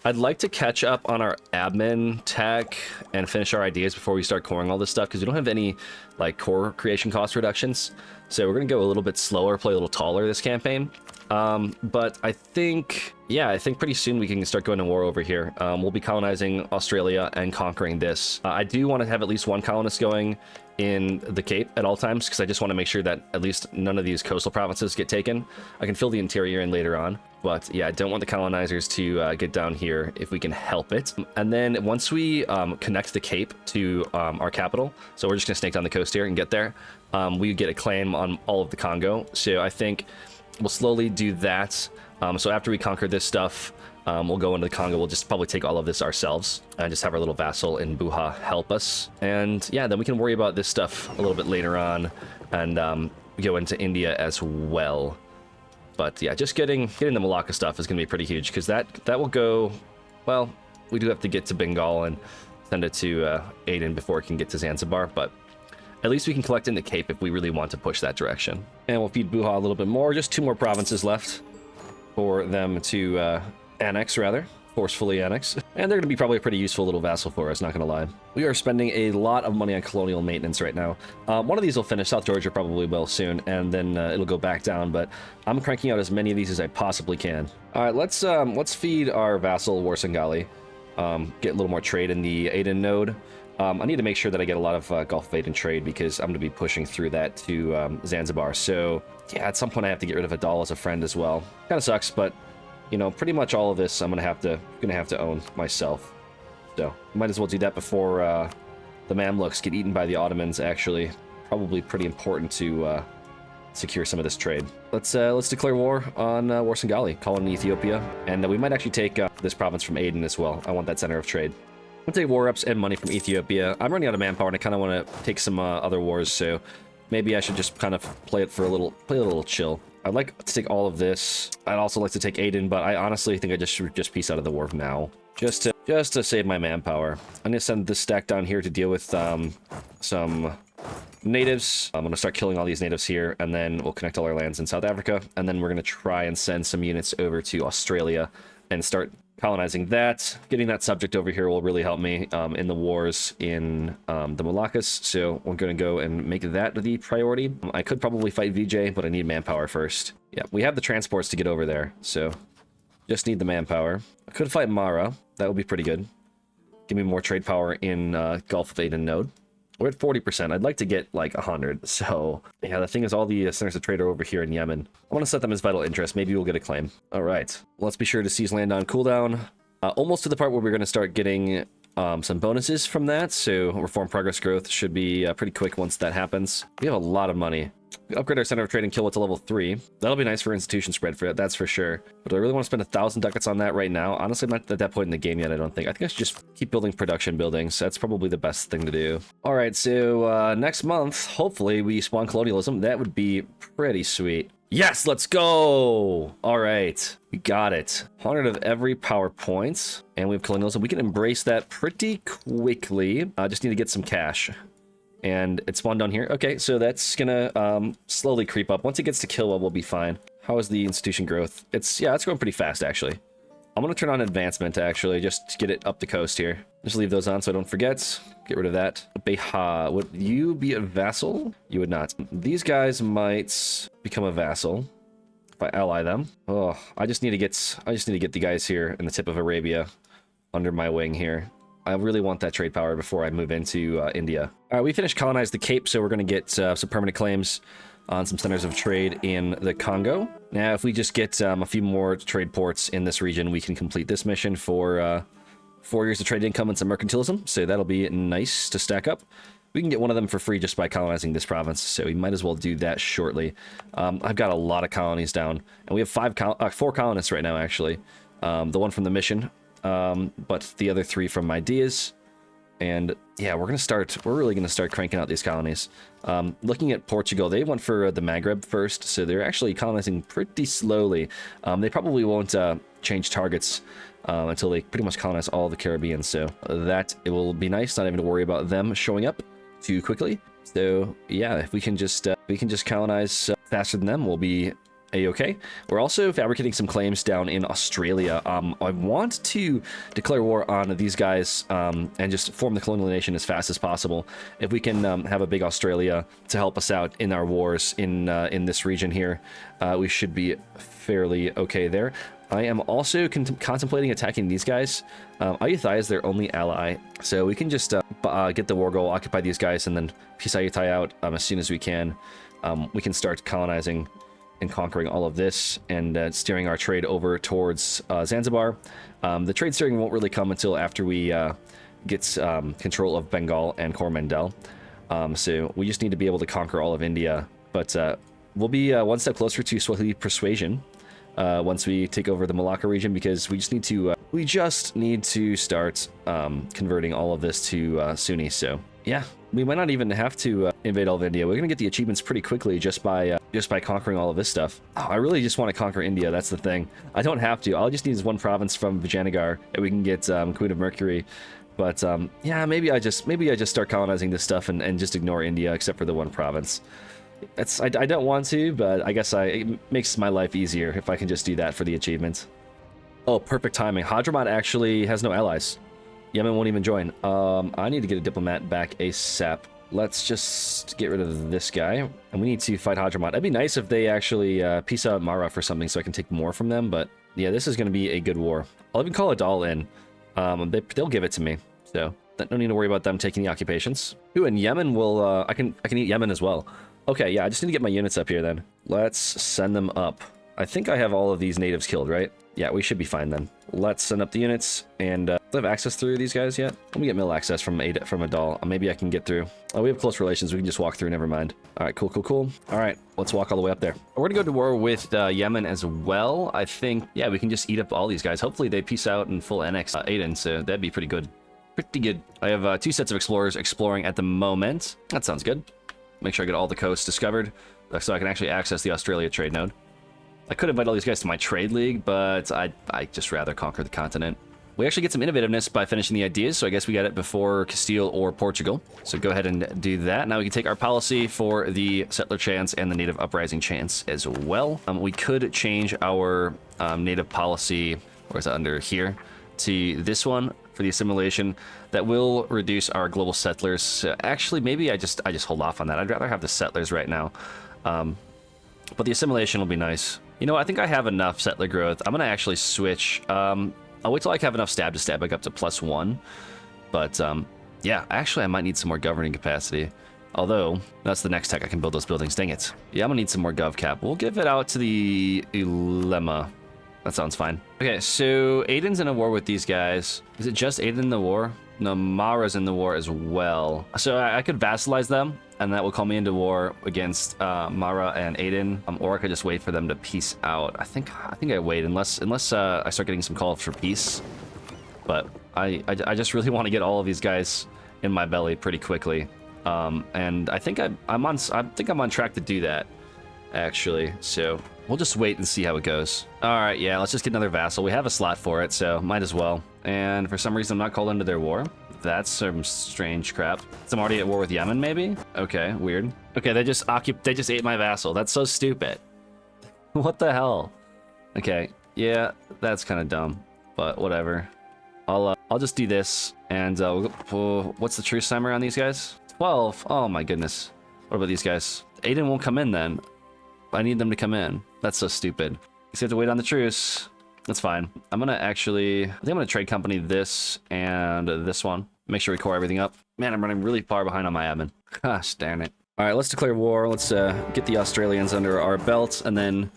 I'd like to catch up on our admin tech and finish our ideas before we start coring all this stuff, because we don't have any like core creation cost reductions. So we're going to go a little bit slower, play a little taller this campaign. But I think, yeah, I think pretty soon we can start going to war over here. We'll be colonizing Australia and conquering this. I do want to have at least one colonist going in the Cape at all times, because I just want to make sure that at least none of these coastal provinces get taken. I can fill the interior in later on, but yeah, I don't want the colonizers to get down here if we can help it. And then once we connect the Cape to our capital, so we're just gonna snake down the coast here and get there, we get a claim on all of the Congo. So I think we'll slowly do that. So after we conquer this stuff, we'll go into the Congo. We'll just probably take all of this ourselves and just have our little vassal in Buha help us. And yeah, then we can worry about this stuff a little bit later on and go into India as well. But yeah, just getting the Malacca stuff is going to be pretty huge, because that will go, well, we do have to get to Bengal and send it to Aden before it can get to Zanzibar, but at least we can collect in the Cape if we really want to push that direction. And we'll feed Buha a little bit more, just 2 more provinces left for them to annex, rather. Forcefully annex. And they're going to be probably a pretty useful little vassal for us, not going to lie. We are spending a lot of money on colonial maintenance right now. One of these will finish. South Georgia probably will soon, and then it'll go back down, but I'm cranking out as many of these as I possibly can. All right, let's feed our vassal Warsangali. get a little more trade in the Aden node. I need to make sure that I get a lot of Gulf of Aden trade because I'm going to be pushing through that to Zanzibar. So yeah, at some point I have to get rid of Adal as a friend as well. Kind of sucks, but you know, pretty much all of this I'm gonna have to own myself. So might as well do that before the Mamluks get eaten by the Ottomans. Actually, probably pretty important to secure some of this trade. Let's declare war on Warsangali, colony Ethiopia, and we might actually take this province from Aden as well. I want that center of trade. I'll take war ups and money from Ethiopia. I'm running out of manpower, and I kind of want to take some other wars, so maybe I should just kind of play a little chill. I'd like to take all of this. I'd also like to take Aden, but I honestly think I should just peace out of the war now, just to save my manpower. I'm gonna send this stack down here to deal with some natives. I'm gonna start killing all these natives here, and then we'll connect all our lands in South Africa, and then we're gonna try and send some units over to Australia and start colonizing that. Getting that subject over here will really help me in the wars in the Moluccas, so we're going to go and make that the priority. I could probably fight VJ, but I need manpower first. Yeah, we have the transports to get over there, so just need the manpower. I could fight Mara. That would be pretty good. Give me more trade power in Gulf of Aden node. We're at 40%. I'd like to get like 100. So yeah, the thing is all the centers of trade are over here in Yemen. I want to set them as vital interest. Maybe we'll get a claim. All right. Let's be sure to seize land on cooldown. Almost to the part where we're going to start getting some bonuses from that. So reform progress growth should be pretty quick once that happens. We have a lot of money. We upgrade our center of trade and Kilwa to level 3. That'll be nice for institution spread for it, that's for sure. But do I really want to spend 1,000 ducats on that right now? Honestly, I'm not at that point in the game yet, I don't think. I think I should just keep building production buildings. That's probably the best thing to do. All right, so next month, hopefully we spawn colonialism. That would be pretty sweet. Yes, let's go! All right, we got it. 100 of every power point, and we have colonialism. We can embrace that pretty quickly. I just need to get some cash. And it spawned down here. Okay, so that's gonna slowly creep up. Once it gets to Kilwa, we'll be fine. How is the institution growth? It's growing pretty fast, actually. I'm gonna turn on advancement, actually, just to get it up the coast here. Just leave those on so I don't forget. Get rid of that. Beha, would you be a vassal? You would not. These guys might become a vassal if I ally them. Oh, I just need to get the guys here in the tip of Arabia under my wing here. I really want that trade power before I move into India. All right, we finished colonizing the Cape, so we're going to get some permanent claims on some centers of trade in the Congo. Now, if we just get a few more trade ports in this region, we can complete this mission for 4 years of trade income and some mercantilism, so that'll be nice to stack up. We can get one of them for free just by colonizing this province, so we might as well do that shortly. I've got a lot of colonies down, and we have 4 colonists right now, actually. The one from the mission, but the other 3 from ideas. And yeah, we're really gonna start cranking out these colonies. Looking at Portugal, they went for the Maghreb first, so they're actually colonizing pretty slowly. They probably won't change targets until they pretty much colonize all the Caribbean, so that it will be nice not having to worry about them showing up too quickly. So yeah, if we can just colonize faster than them, we'll be a-okay. We're also fabricating some claims down in Australia. I want to declare war on these guys and just form the colonial nation as fast as possible. If we can have a big Australia to help us out in our wars in this region here, we should be fairly okay there. I am also contemplating attacking these guys. Ayutthaya is their only ally, so we can just get the war goal, occupy these guys, and then peace Ayutthaya out as soon as we can. We can start colonizing and conquering all of this and steering our trade over towards Zanzibar. The trade steering won't really come until after we get control of Bengal and Coromandel. So we just need to be able to conquer all of India. But we'll be one step closer to Swahili Persuasion once we take over the Malacca region, because we just need to start converting all of this to Sunni. So yeah, we might not even have to invade all of India. We're gonna get the achievements pretty quickly just by conquering all of this stuff. Oh, I really just want to conquer India. That's the thing. I don't have to. All I just need is one province from Vijayanagar, and we can get Queen of Mercury. But yeah, maybe I just start colonizing this stuff and just ignore India except for the one province. I don't want to, but I guess it makes my life easier if I can just do that for the achievement. Oh, perfect timing. Hadramaut actually has no allies. Yemen won't even join. I need to get a diplomat back ASAP. Let's just get rid of this guy. And we need to fight Hadramaut. It'd be nice if they actually peace out Mara for something so I can take more from them. But yeah, this is going to be a good war. I'll even call Adal in. They'll give it to me. So no need to worry about them taking the occupations. Ooh, and Yemen will, I can eat Yemen as well. Okay, yeah, I just need to get my units up here then. Let's send them up. I think I have all of these natives killed, right? Yeah, we should be fine then. Let's send up the units, and do I have access through these guys yet? Let me get mill access from a doll. Maybe I can get through. Oh, we have close relations. We can just walk through, never mind. All right, cool, cool, cool. All right, let's walk all the way up there. We're gonna go to war with Yemen as well. I think, yeah, we can just eat up all these guys. Hopefully they peace out and full annex Aden, so that'd be pretty good. Pretty good. I have 2 sets of explorers exploring at the moment. That sounds good. Make sure I get all the coasts discovered so I can actually access the Australia trade node. I could invite all these guys to my trade league, but I'd just rather conquer the continent. We actually get some innovativeness by finishing the ideas, so I guess we got it before Castile or Portugal. So go ahead and do that. Now we can take our policy for the settler chance and the native uprising chance as well. We could change our native policy, or is it under here, to this one for the assimilation. That will reduce our global settlers. Actually, maybe I just hold off on that. I'd rather have the settlers right now. But the assimilation will be nice. You know, I think I have enough settler growth. I'm going to actually switch. I'll wait till I have enough stab to stab back up to +1. But, yeah, actually, I might need some more governing capacity. Although, that's the next tech I can build those buildings. Dang it. Yeah, I'm going to need some more gov cap. We'll give it out to the Ulema. That sounds fine. Okay, so Aden's in a war with these guys. Is it just Aden in the war? No, Mara's in the war as well. So I could vassalize them, and that will call me into war against Mara and Aden, or I could just wait for them to peace out. I think I wait unless I start getting some calls for peace. But I just really want to get all of these guys in my belly pretty quickly, and I think I'm on track to do that, actually. So we'll just wait and see how it goes. All right, yeah, let's just get another vassal. We have a slot for it, so might as well. And for some reason, I'm not called into their war. That's some strange crap. So I'm already at war with Yemen, maybe? Okay, weird. Okay, they just ate my vassal. That's so stupid. What the hell? Okay, yeah, that's kind of dumb, but whatever. I'll just do this, and what's the truce timer on these guys? 12. Oh my goodness. What about these guys? Aden won't come in then. I need them to come in. That's so stupid. You have to wait on the truce. That's fine. I'm gonna I think I'm gonna trade company this and this one. Make sure we core everything up. Man, I'm running really far behind on my admin. Gosh, darn it. All right, let's declare war. Let's get the Australians under our belt, and then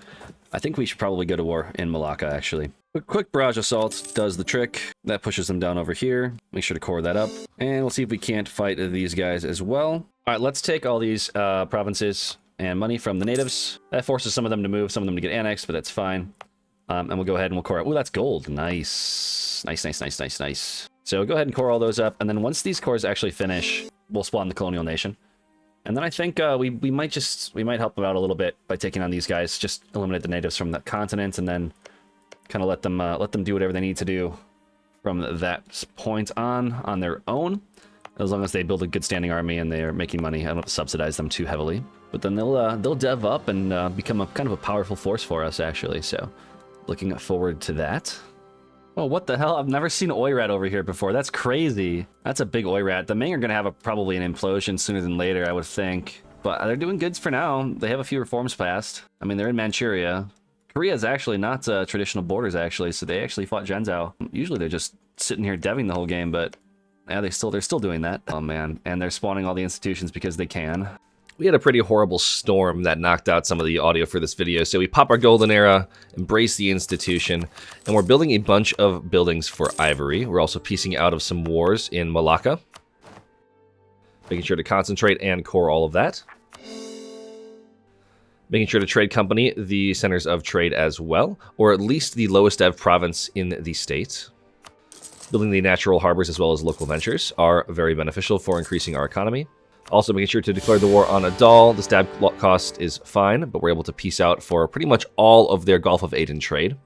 I think we should probably go to war in Malacca, actually. Quick barrage assault does the trick. That pushes them down over here. Make sure to core that up. And we'll see if we can't fight these guys as well. All right, let's take all these provinces and money from the natives. That forces some of them to move, some of them to get annexed, but that's fine. And we'll go ahead and we'll core it. Oh, that's gold. Nice. Nice. So go ahead and core all those up. And then once these cores actually finish, we'll spawn the colonial nation. And then I think we might help them out a little bit by taking on these guys. Just eliminate the natives from that continent, and then kind of let them do whatever they need to do from that point on their own. As long as they build a good standing army and they're making money, I don't have to subsidize them too heavily. But then they'll dev up and become a kind of a powerful force for us, actually. So looking forward to that. Oh, what the hell? I've never seen Oirat over here before. That's crazy. That's a big Oirat. The Ming are going to have probably an implosion sooner than later, I would think. But they're doing good for now. They have a few reforms passed. I mean, they're in Manchuria. Korea's actually not traditional borders, actually, so they actually fought Zhenzhou. Usually they're just sitting here deving the whole game, but yeah, they're still doing that. Oh, man. And they're spawning all the institutions because they can. We had a pretty horrible storm that knocked out some of the audio for this video, so we pop our golden era, embrace the institution, and we're building a bunch of buildings for Ivory. We're also piecing out of some wars in Malacca, making sure to concentrate and core all of that. Making sure to trade company the centers of trade as well, or at least the lowest dev province in the state. Building the natural harbors as well as local ventures are very beneficial for increasing our economy. Also making sure to declare the war on Adal. The stab cost is fine, but we're able to piece out for pretty much all of their Gulf of Aden trade.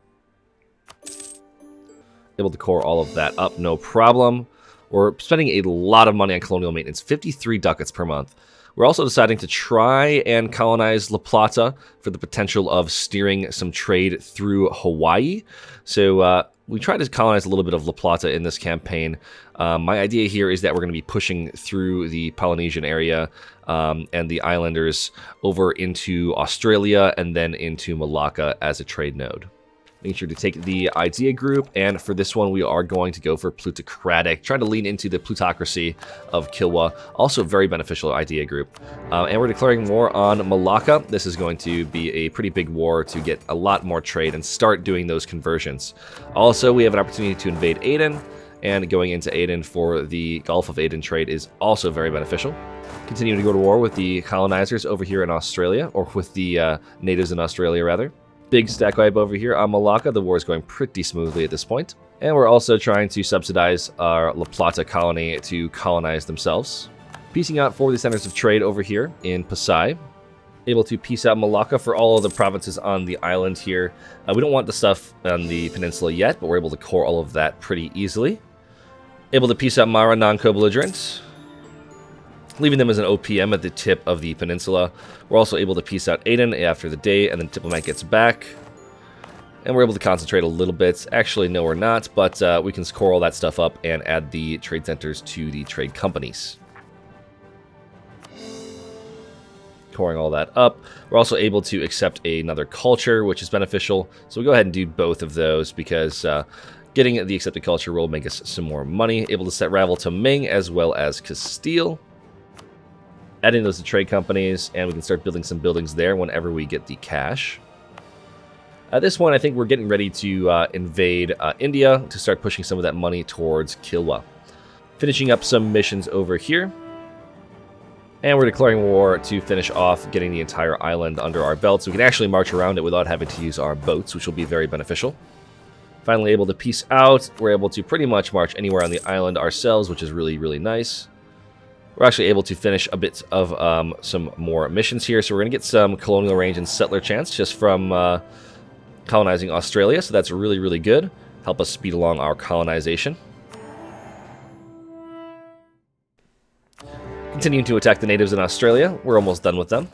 Able to core all of that up, no problem. We're spending a lot of money on colonial maintenance, 53 ducats per month. We're also deciding to try and colonize La Plata for the potential of steering some trade through Hawaii. So we tried to colonize a little bit of La Plata in this campaign. My idea here is that we're going to be pushing through the Polynesian area and the islanders over into Australia and then into Malacca as a trade node. making sure to take the idea group, and for this one we are going to go for plutocratic, trying to lean into the plutocracy of Kilwa, also very beneficial idea group. And we're declaring war on Malacca. This is going to be a pretty big war to get a lot more trade and start doing those conversions. Also, we have an opportunity to invade Aden, and going into Aden for the Gulf of Aden trade is also very beneficial. Continuing to go to war with the colonizers over here in Australia, or with the natives in Australia rather. Big stack wipe over here on Malacca. The war is going pretty smoothly at this point. And we're also trying to subsidize our La Plata colony to colonize themselves. Piecing out for the centers of trade over here in Pasai. Able to piece out Malacca for all of the provinces on the island here. We don't want the stuff on the peninsula yet, but we're able to core all of that pretty easily. Able to piece out Mara non-co-belligerent, leaving them as an OPM at the tip of the peninsula. We're also able to piece out Aden after the day, and then Diplomat gets back. And we're able to concentrate a little bit. Actually, no, we're not, but we can core all that stuff up and add the trade centers to the trade companies. Coring all that up. We're also able to accept another culture, which is beneficial. So we go ahead and do both of those because getting the accepted culture will make us some more money. Able to set rival to Ming as well as Castile. Adding those to trade companies, and we can start building some buildings there whenever we get the cash. At this point, I think we're getting ready to invade India to start pushing some of that money towards Kilwa. Finishing up some missions over here. And we're declaring war to finish off getting the entire island under our belt, so we can actually march around it without having to use our boats, which will be very beneficial. Finally able to peace out. We're able to pretty much march anywhere on the island ourselves, which is really, really nice. We're actually able to finish a bit of some more missions here, so we're going to get some colonial range and settler chance just from colonizing Australia, so that's really, really good. Help us speed along our colonization. Continuing to attack the natives in Australia. We're almost done with them.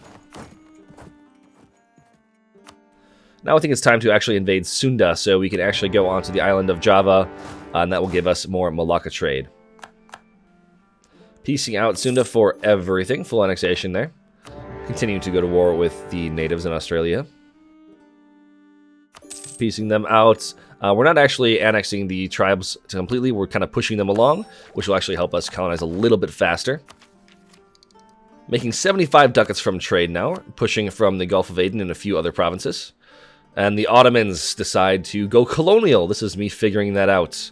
Now I think it's time to actually invade Sunda, so we can actually go onto the island of Java, and that will give us more Malacca trade. Piecing out Sunda for everything. Full annexation there. Continuing to go to war with the natives in Australia. Piecing them out. We're not actually annexing the tribes completely. We're kind of pushing them along, which will actually help us colonize a little bit faster. Making 75 ducats from trade now. Pushing from the Gulf of Aden and a few other provinces. And the Ottomans decide to go colonial. This is me figuring that out.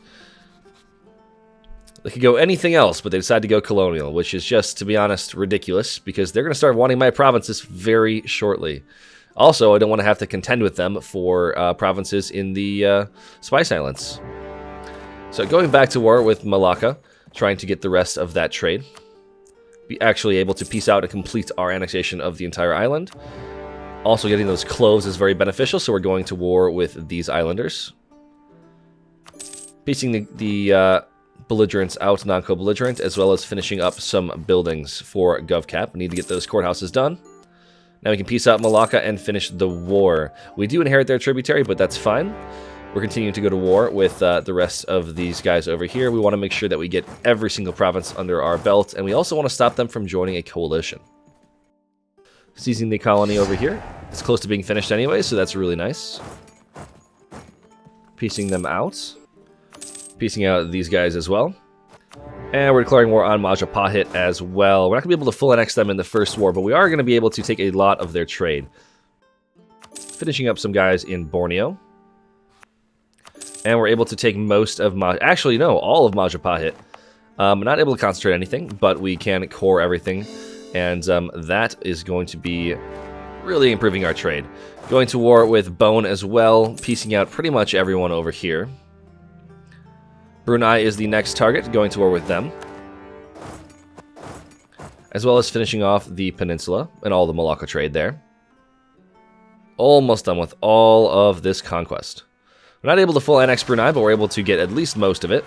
They could go anything else, but they decide to go colonial, which is just, to be honest, ridiculous, because they're going to start wanting my provinces very shortly. Also, I don't want to have to contend with them for provinces in the Spice Islands. So going back to war with Malacca, trying to get the rest of that trade. Be actually able to peace out and complete our annexation of the entire island. Also getting those cloves is very beneficial, so we're going to war with these islanders. Piecing the belligerents out, non-co-belligerent, as well as finishing up some buildings for GovCap. We need to get those courthouses done. Now we can peace out Malacca and finish the war. We do inherit their tributary, but that's fine. We're continuing to go to war with the rest of these guys over here. We want to make sure that we get every single province under our belt, and we also want to stop them from joining a coalition. Seizing the colony over here. It's close to being finished anyway, so that's really nice. Piecing them out. Piecing out these guys as well. And we're declaring war on Majapahit as well. We're not going to be able to full annex them in the first war, but we are going to be able to take a lot of their trade. Finishing up some guys in Borneo. And we're able to take most of actually, no, all of Majapahit. Not able to concentrate anything, but we can core everything. And that is going to be really improving our trade. Going to war with Bone as well, piecing out pretty much everyone over here. Brunei is the next target, going to war with them. As well as finishing off the peninsula and all the Malacca trade there. Almost done with all of this conquest. We're not able to full annex Brunei, but we're able to get at least most of it.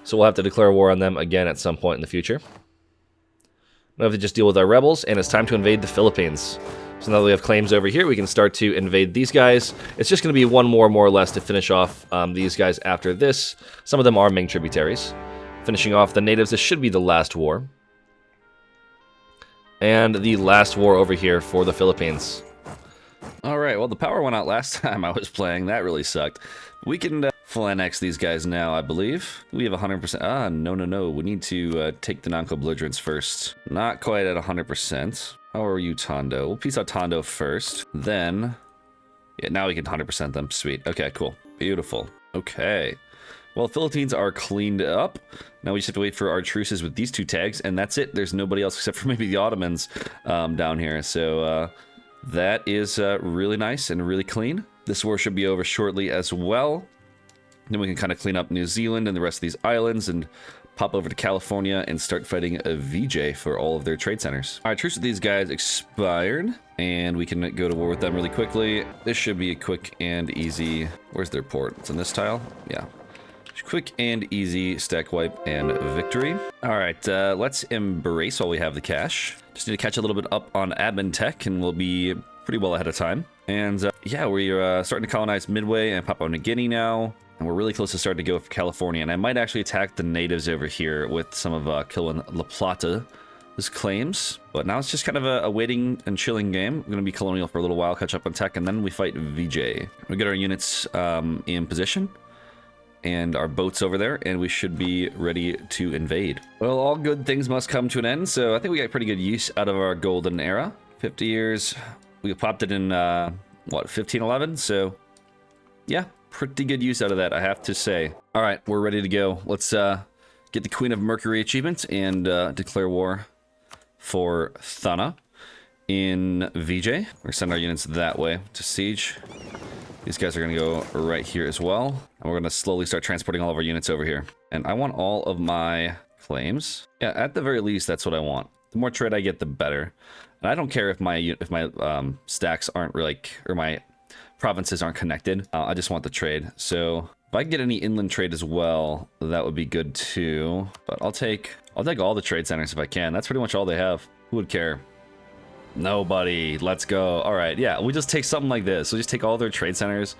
So we'll have to declare war on them again at some point in the future. We'll have to just deal with our rebels, and it's time to invade the Philippines. So now that we have claims over here, we can start to invade these guys. It's just going to be one more or less, to finish off these guys after this. Some of them are Ming tributaries. Finishing off the natives, this should be the last war. And the last war over here for the Philippines. All right, well, the power went out last time I was playing. That really sucked. We can Flannex these guys now, I believe. We have 100%. Ah, no. We need to take the non-co-belligerents first. Not quite at 100%. How are you, Tondo? We'll piece out Tondo first. Then, yeah, now we can 100% them. Sweet. Okay, cool. Beautiful. Okay. Well, Philippines are cleaned up. Now we just have to wait for our truces with these 2 tags, and that's it. There's nobody else except for maybe the Ottomans down here. So that is really nice and really clean. This war should be over shortly as well. Then we can kind of clean up New Zealand and the rest of these islands and pop over to California and start fighting a VJ for all of their trade centers. All right, truce with these guys expired, and we can go to war with them really quickly. This should be a quick and easy... Where's their port? It's in this tile? Yeah. Quick and easy stack wipe and victory. All right, let's embrace while we have the cash. Just need to catch a little bit up on admin tech, and we'll be pretty well ahead of time. And yeah, we're starting to colonize Midway and Papua New Guinea now. And we're really close to starting to go for California. And I might actually attack the natives over here with some of Kilwa and La Plata's claims. But now it's just kind of a waiting and chilling game. We're going to be colonial for a little while, catch up on tech, and then we fight VJ. We get our units in position and our boats over there, and we should be ready to invade. Well, all good things must come to an end, so I think we got pretty good use out of our golden era. 50 years. We popped it in, what, 1511? So, yeah. Pretty good use out of that, I have to say. All right, we're ready to go. Let's get the Queen of Mercury achievement and declare war for Thana in VJ. We're gonna send our units that way to siege. These guys are gonna go right here as well. And we're gonna slowly start transporting all of our units over here. And I want all of my claims. Yeah, at the very least, that's what I want. The more trade I get, the better. And I don't care if my stacks aren't like, or my provinces aren't connected. I just want the trade. So if I can get any inland trade as well, that would be good too. But I'll take all the trade centers if I can. That's pretty much all they have. Who would care? Nobody. Let's go. All right. Yeah, we just take something like this. We just take all their trade centers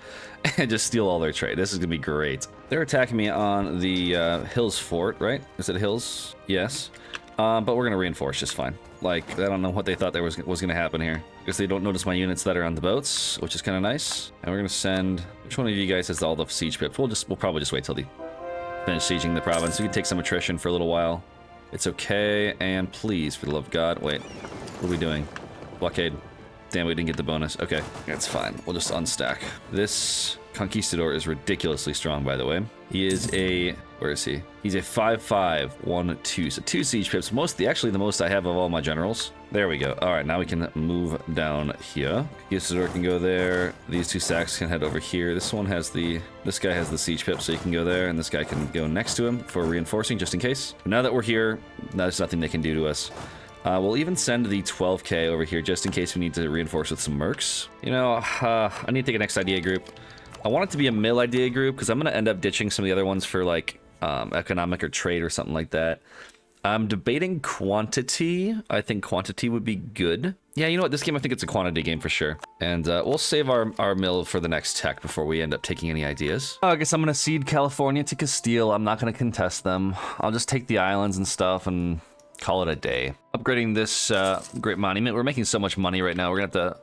and just steal all their trade. This is gonna be great. They're attacking me on the Hills Fort, right? Is it Hills? Yes. But we're gonna reinforce just fine. Like, I don't know what they thought there was gonna happen here. Because they don't notice my units that are on the boats, which is kind of nice. And we're gonna send... Which one of you guys has all the siege pips? We'll probably just wait till they finish sieging the province. We can take some attrition for a little while. It's okay, and please, for the love of God, wait. What are we doing? Blockade. Damn, we didn't get the bonus. Okay, that's fine. We'll just unstack. This Conquistador is ridiculously strong, by the way. He is a... Where is he? He's a 5-5, 1-2. So 2 siege pips. Actually the most I have of all my generals. There we go. All right, now we can move down here. Conquistador can go there. These 2 stacks can head over here. This guy has the siege pip, so he can go there, and this guy can go next to him for reinforcing, just in case. But now that we're here, there's nothing they can do to us. We'll even send the 12k over here, just in case we need to reinforce with some mercs. You know, I need to take a next idea group. I want it to be a mill idea group, because I'm going to end up ditching some of the other ones for, like, economic or trade or something like that. I'm debating quantity. I think quantity would be good. Yeah, you know what? This game, I think it's a quantity game for sure. And we'll save our mill for the next tech before we end up taking any ideas. I guess I'm going to cede California to Castile. I'm not going to contest them. I'll just take the islands and stuff and call it a day. Upgrading this great monument. We're making so much money right now. We're going to have to...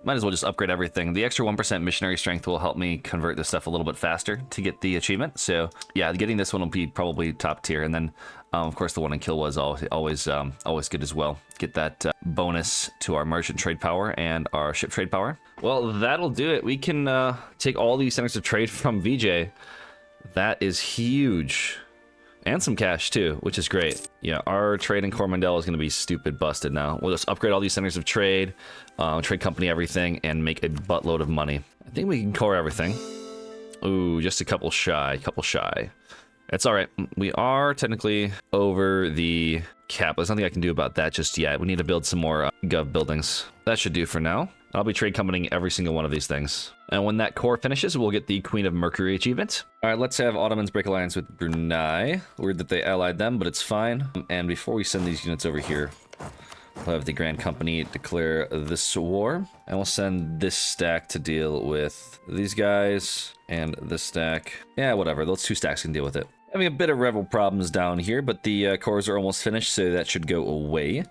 Might as well just upgrade everything. The extra 1% missionary strength will help me convert this stuff a little bit faster to get the achievement. So yeah, getting this one will be probably top tier. And then, of course, the one in Kilwa is always good as well. Get that bonus to our merchant trade power and our ship trade power. Well, that'll do it. We can take all these centers of trade from VJ. That is huge. And some cash too, which is great. Yeah, our trade in Coromandel is going to be stupid busted now. We'll just upgrade all these centers of trade, trade company everything, and make a buttload of money. I think we can core everything. Ooh, just a couple shy. It's all right. We are technically over the cap. There's nothing I can do about that just yet. We need to build some more gov buildings. That should do for now. I'll be trade companying every single one of these things. And when that core finishes, we'll get the Queen of Mercury achievement. All right, let's have Ottomans break alliance with Brunei. Weird that they allied them, but it's fine. And before we send these units over here, we'll have the Grand Company declare this war. And we'll send this stack to deal with these guys and this stack. Yeah, whatever. Those 2 stacks can deal with it. Having a bit of rebel problems down here, but the cores are almost finished, so that should go away.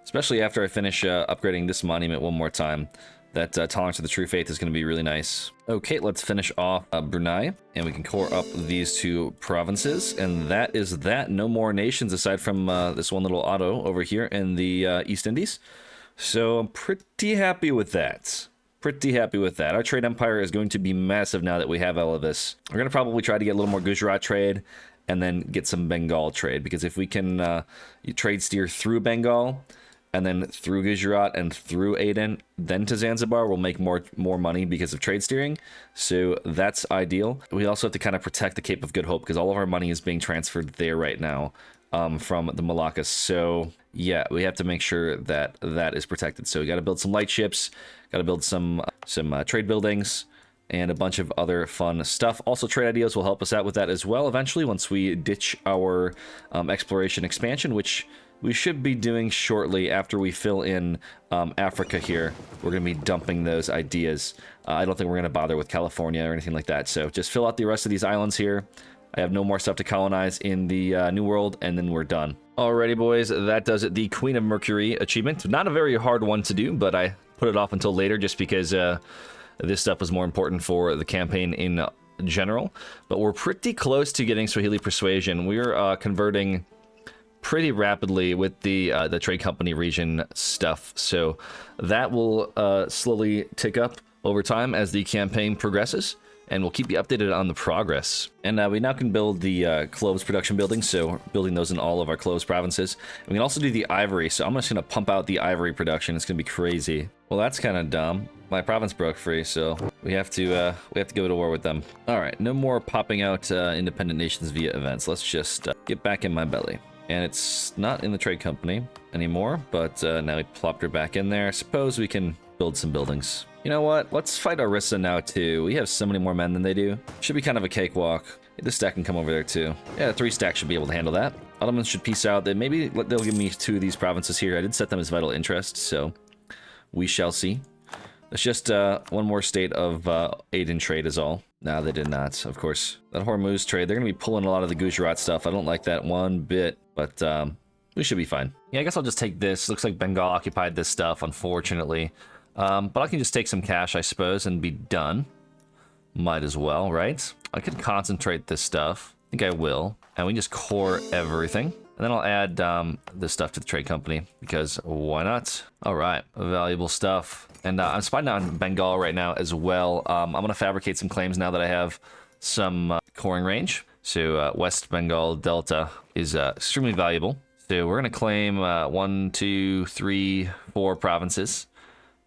Especially after I finish upgrading this monument one more time. That tolerance of the true faith is going to be really nice. Okay, let's finish off Brunei, and we can core up these 2 provinces, and that is that. No more nations aside from this one little auto over here in the East Indies. So I'm pretty happy with that. Pretty happy with that. Our trade empire is going to be massive now that we have all of this. We're going to probably try to get a little more Gujarat trade and then get some Bengal trade, because if we can trade steer through Bengal and then through Gujarat and through Aden, then to Zanzibar, we'll make more money because of trade steering. So that's ideal. We also have to kind of protect the Cape of Good Hope, because all of our money is being transferred there right now from the Moluccas. So yeah, we have to make sure that that is protected. So we got to build some light ships, got to build some trade buildings, and a bunch of other fun stuff. Also, trade ideas will help us out with that as well eventually, once we ditch our exploration expansion, which we should be doing shortly after we fill in Africa here. We're going to be dumping those ideas. I don't think we're going to bother with California or anything like that. So just fill out the rest of these islands here. I have no more stuff to colonize in the New World, and then we're done. Alrighty, boys, that does it. The Queen of Mercury achievement. Not a very hard one to do, but I put it off until later just because this stuff was more important for the campaign in general. But we're pretty close to getting Swahili Persuasion. We're converting pretty rapidly with the trade company region stuff, so that will slowly tick up over time as the campaign progresses, and we'll keep you updated on the progress. And we now can build the cloves production buildings, so we're building those in all of our cloves provinces. And we can also do the ivory, so I'm just going to pump out the ivory production. It's going to be crazy. Well, that's kind of dumb. My province broke free, so we have to go to war with them. All right, no more popping out independent nations via events. Let's just get back in my belly. And it's not in the trade company anymore, but now we plopped her back in there. I suppose we can build some buildings. You know what? Let's fight Orissa now, too. We have so many more men than they do. Should be kind of a cakewalk. This stack can come over there, too. Yeah, 3 stacks should be able to handle that. Ottomans should peace out. Maybe they'll give me 2 of these provinces here. I did set them as vital interest, so we shall see. It's just one more state of aid in trade is all. No, they did not, of course. That Hormuz trade, they're going to be pulling a lot of the Gujarat stuff. I don't like that one bit, but we should be fine. Yeah, I guess I'll just take this. Looks like Bengal occupied this stuff, unfortunately. But I can just take some cash, I suppose, and be done. Might as well, right? I could concentrate this stuff. I think I will. And we can just core everything. And then I'll add this stuff to the trade company, because why not? All right, valuable stuff. And I'm spying on Bengal right now as well. I'm going to fabricate some claims now that I have some coring range. So West Bengal Delta is extremely valuable. So we're going to claim 1, 2, 3, 4 provinces,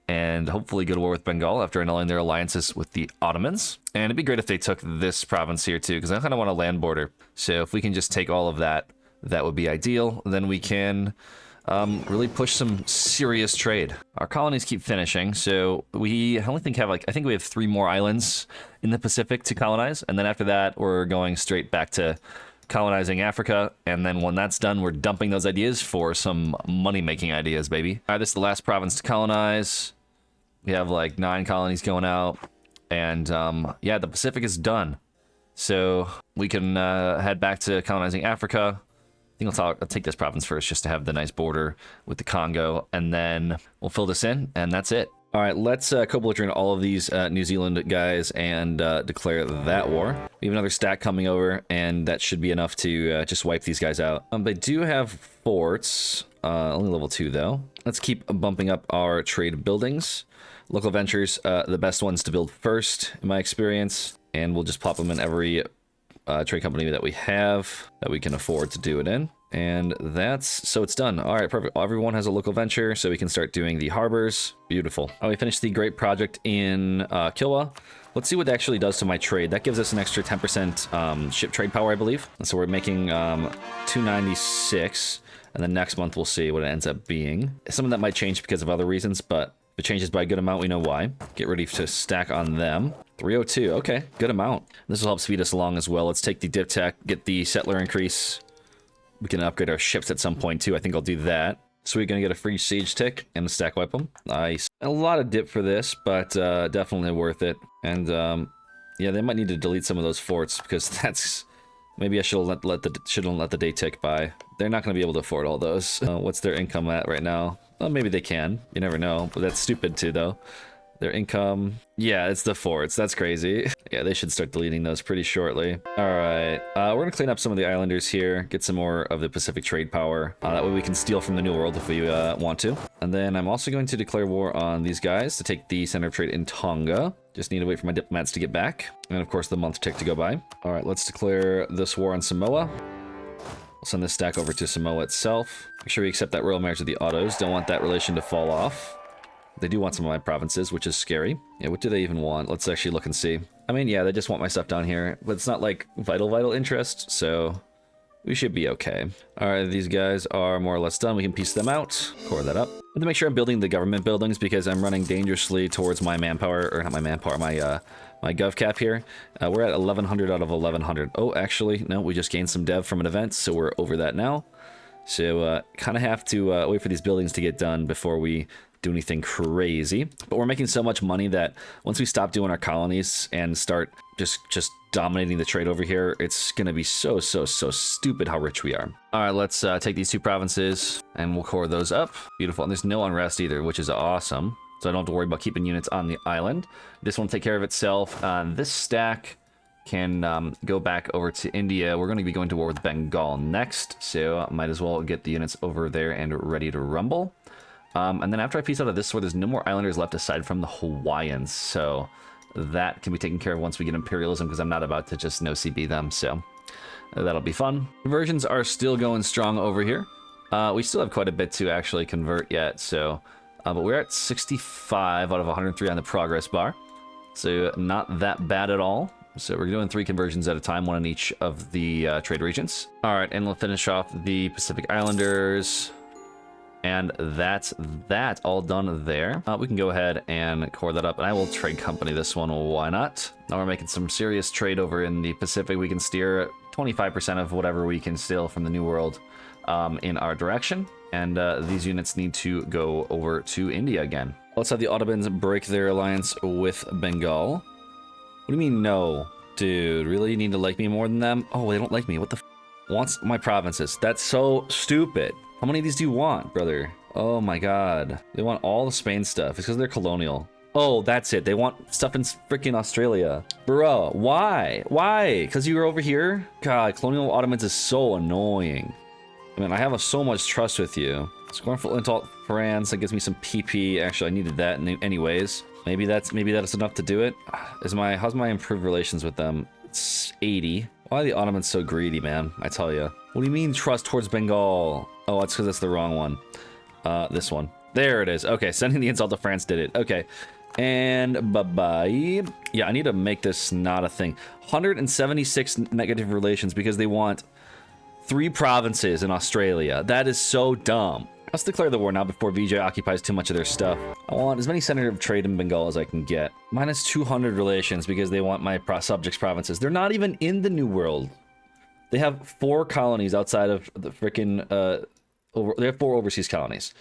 and hopefully go to war with Bengal after annulling their alliances with the Ottomans. And it'd be great if they took this province here too, because I kind of want a land border. So if we can just take all of that, that would be ideal. Then we can really push some serious trade. Our colonies keep finishing, so we only think I think we have 3 more islands in the Pacific to colonize, and then after that we're going straight back to colonizing Africa, and then when that's done, we're dumping those ideas for some money-making ideas, baby. All right, this is the last province to colonize. We have like 9 colonies going out, and yeah, the Pacific is done. So we can head back to colonizing Africa. I think I'll take this province first just to have the nice border with the Congo, and then we'll fill this in, and that's it. All right, let's co-belligerent all of these New Zealand guys and declare that war. We have another stack coming over, and that should be enough to just wipe these guys out. They do have forts, only level 2 though. Let's keep bumping up our trade buildings. Local ventures, the best ones to build first, in my experience, and we'll just plop them in every trade company that we have that we can afford to do it in. And so it's done. All right, perfect. Everyone has a local venture, so we can start doing the harbors. Beautiful. We finished the great project in Kilwa. Let's see what that actually does to my trade. That gives us an extra 10% ship trade power, I believe. And so we're making 296, and then next month we'll see what it ends up being. Some of that might change because of other reasons, but if it changes by a good amount, we know why. Get ready to stack on them. 302, okay, good amount. This will help speed us along as well. Let's take the dip tech, get the settler increase. We can upgrade our ships at some point too. I think I'll do that. So we're gonna get a free siege tick and a stack wipe them. Nice. A lot of dip for this, but definitely worth it. And yeah, they might need to delete some of those forts, because that's maybe I shouldn't let the day tick by. They're not gonna be able to afford all those. What's their income at right now? Well, maybe they can. You never know. But that's stupid too, though. Their income, yeah, it's the forts. That's crazy. Yeah, they should start deleting those pretty shortly. All right, we're gonna clean up some of the islanders here, get some more of the Pacific trade power. That way we can steal from the New World if we want to. And then I'm also going to declare war on these guys to take the center of trade in Tonga. Just need to wait for my diplomats to get back. And of course the month tick to go by. All right, let's declare this war on Samoa. We'll send this stack over to Samoa itself. Make sure we accept that royal marriage of the Ottos. Don't want that relation to fall off. They do want some of my provinces, which is scary. Yeah, what do they even want? Let's actually look and see. I mean, yeah, they just want my stuff down here, but it's not like vital interest, so we should be okay. All right, these guys are more or less done. We can piece them out, core that up. I have to make sure I'm building the government buildings because I'm running dangerously towards my manpower, or not my manpower, my gov cap here. We're at 1100 out of 1100. Oh, actually, no, we just gained some dev from an event, so we're over that now. So kind of have to wait for these buildings to get done before we do anything crazy. But we're making so much money that once we stop doing our colonies and start just dominating the trade over here, it's gonna be so stupid how rich we are. All right, let's take these two provinces and we'll core those up. Beautiful. And there's no unrest either, which is awesome. So I don't have to worry about keeping units on the island. This one will take care of itself. This stack can go back over to India. We're going to be going to war with Bengal next, so I might as well get the units over there and ready to rumble. And then after I piece out of this war, there's no more islanders left aside from the Hawaiians, so that can be taken care of once we get imperialism, because I'm not about to just no CB them, so that'll be fun. Conversions are still going strong over here. We still have quite a bit to actually convert yet, so but we're at 65 out of 103 on the progress bar, so not that bad at all. So we're doing 3 conversions at a time, one in each of the trade regions. All right, and we'll finish off the Pacific Islanders. And that's that all done there. We can go ahead and core that up, and I will trade company this one. Why not? Now we're making some serious trade over in the Pacific. We can steer 25% of whatever we can steal from the New World in our direction. And these units need to go over to India again. Let's have the Ottomans break their alliance with Bengal. What do you mean no? Dude, really? You need to like me more than them? Oh, they don't like me. What the f? Wants my provinces. That's so stupid. How many of these do you want, brother? Oh my god. They want all the Spain stuff. It's because they're colonial. Oh, that's it. They want stuff in freaking Australia. Bro, why? Why? Because you were over here? God, colonial Ottomans is so annoying. I mean, I have so much trust with you. Scornful insult France. That gives me some PP. Actually, I needed that anyways. Maybe that's enough to do it. How's my improved relations with them? It's 80. Why are the Ottomans so greedy, man? I tell you. What do you mean trust towards Bengal? Oh, that's because that's the wrong one. This one. There it is. Okay, sending the insult to France did it. Okay. And bye-bye. Yeah, I need to make this not a thing. 176 negative relations because they want 3 provinces in Australia. That is so dumb. Let's declare the war now before VJ occupies too much of their stuff. I want as many center of trade in Bengal as I can get. Minus 200 relations because they want my subjects provinces. They're not even in the New World. They have 4 colonies outside of the freaking they have 4 overseas colonies.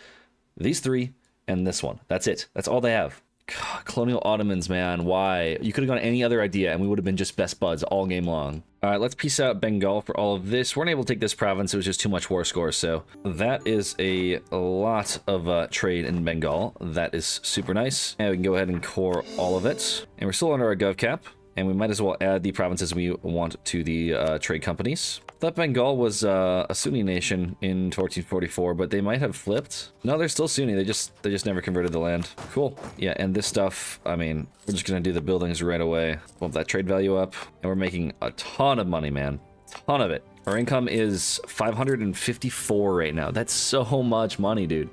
These 3 and this one. That's it. That's all they have. God, colonial Ottomans, man. Why? You could have gone any other idea and we would have been just best buds all game long. All right, let's piece out Bengal for all of this. We weren't able to take this province. It was just too much war score. So that is a lot of trade in Bengal. That is super nice. And we can go ahead and core all of it. And we're still under our gov cap. And we might as well add the provinces we want to the trade companies. I thought Bengal was a Sunni nation in 1444, but they might have flipped. No, they're still Sunni. They just never converted the land. Cool. Yeah, and this stuff, I mean, we're just gonna do the buildings right away. Bump that trade value up, and we're making a ton of money, man. Ton of it. Our income is 554 right now. That's so much money, dude.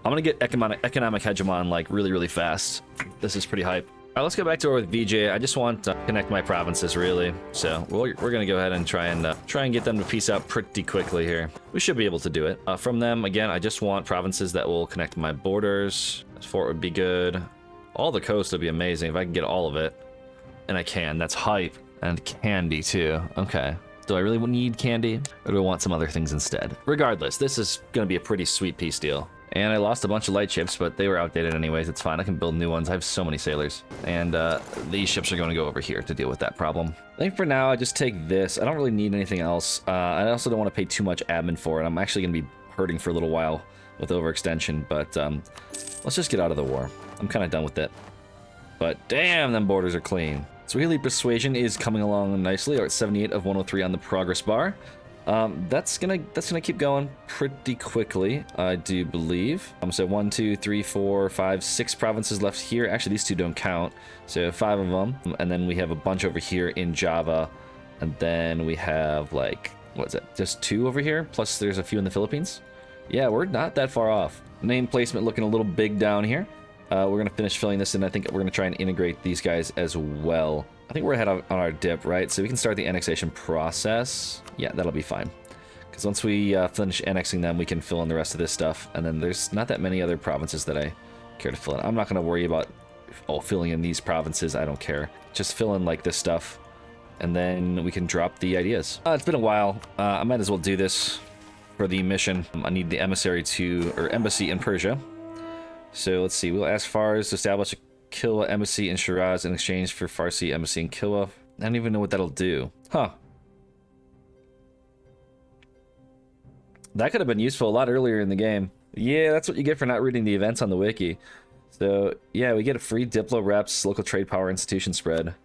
I'm gonna get economic hegemon like really fast. This is pretty hype. All right, let's go back to war with VJ. I just want to connect my provinces, really. So we're going to go ahead and try and get them to peace out pretty quickly here. We should be able to do it. From them, again, I just want provinces that will connect my borders. Fort would be good. All the coast would be amazing if I can get all of it. And I can. That's hype. And candy, too. Okay. Do I really need candy? Or do I want some other things instead? Regardless, this is going to be a pretty sweet peace deal. And I lost a bunch of light ships, but they were outdated anyways. It's fine. I can build new ones. I have so many sailors. And these ships are going to go over here to deal with that problem. I think for now, I just take this. I don't really need anything else. I also don't want to pay too much admin for it. I'm actually going to be hurting for a little while with overextension. But let's just get out of the war. I'm kind of done with it. But damn, them borders are clean. Swahili Persuasion is coming along nicely. We're at 78 of 103 on the progress bar. That's gonna keep going pretty quickly, I do believe. So 1, 2, 3, 4, 5, 6 provinces left here. Actually, these two don't count. So 5 of them, and then we have a bunch over here in Java, and then we have like, what's it? Just 2 over here. Plus, there's a few in the Philippines. Yeah, we're not that far off. Name placement looking a little big down here. We're gonna finish filling this in. I think we're gonna try and integrate these guys as well. I think we're ahead on our dip, right? So we can start the annexation process. Yeah, that'll be fine. Because once we finish annexing them, we can fill in the rest of this stuff. And then there's not that many other provinces that I care to fill in. I'm not going to worry about filling in these provinces. I don't care. Just fill in like this stuff. And then we can drop the ideas. It's been a while. I might as well do this for the mission. I need the emissary embassy in Persia. So let's see. We'll ask Fars to establish a Kilwa embassy in Shiraz in exchange for Farsi embassy in Kilwa. I don't even know what that'll do. Huh. That could have been useful a lot earlier in the game. Yeah, that's what you get for not reading the events on the wiki. So, yeah, we get a free Diplo reps, local trade power institution spread at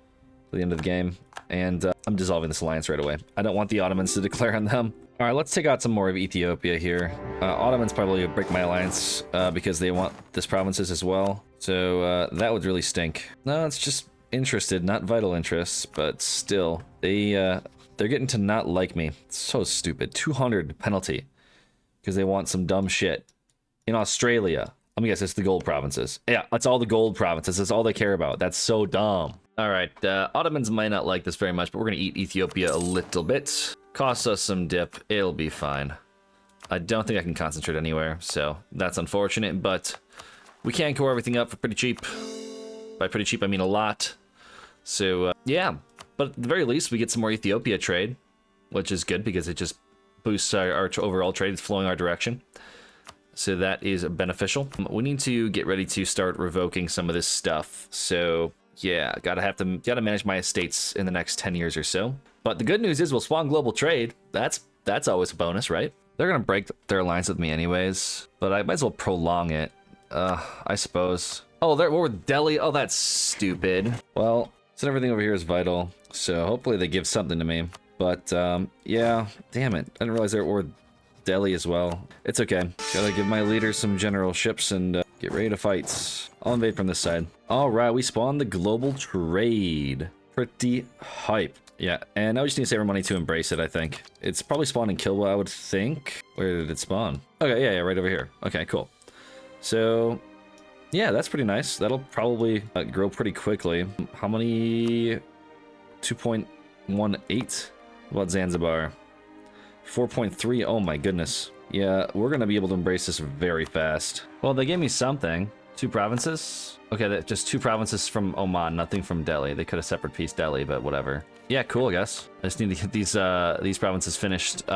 the end of the game. And I'm dissolving this alliance right away. I don't want the Ottomans to declare on them. All right, let's take out some more of Ethiopia here. Ottomans probably break my alliance because they want this provinces as well. So that would really stink. No, it's just interested, not vital interests, but still, they're getting to not like me. It's so stupid. 200 penalty because they want some dumb shit. In Australia, let me guess, it's the gold provinces. Yeah, it's all the gold provinces. That's all they care about. That's so dumb. All right, Ottomans might not like this very much, but we're gonna eat Ethiopia a little bit. Costs us some dip. It'll be fine. I don't think I can concentrate anywhere, so that's unfortunate, but we can core everything up for pretty cheap. By pretty cheap, I mean a lot. So, yeah. But at the very least, we get some more Ethiopia trade, which is good because it just boosts our overall trade. It's flowing our direction. So that is beneficial. We need to get ready to start revoking some of this stuff. So, yeah, gotta manage my estates in the next 10 years or so. But the good news is we'll spawn global trade. That's always a bonus, right? They're gonna break their alliance with me anyways, but I might as well prolong it. I suppose. Oh, we're Delhi. Oh, that's stupid. Well, so everything over here is vital, so hopefully they give something to me. But yeah, damn it, I didn't realize they were Delhi as well. It's okay. Gotta give my leaders some generalships and get ready to fight. I'll invade from this side. All right, we spawned the global trade. Pretty hype. Yeah, and now we just need to save our money to embrace it, I think. It's probably spawned in Kilwa, I would think. Where did it spawn? Okay, yeah, right over here. Okay, cool. So, yeah, that's pretty nice. That'll probably grow pretty quickly. How many? 2.18? About Zanzibar? 4.3? Oh my goodness. Yeah, we're going to be able to embrace this very fast. Well, they gave me something. 2 provinces? Okay, just 2 provinces from Oman, nothing from Delhi. They could have separate piece Delhi, but whatever. Yeah, cool, I guess. I just need to get these provinces finished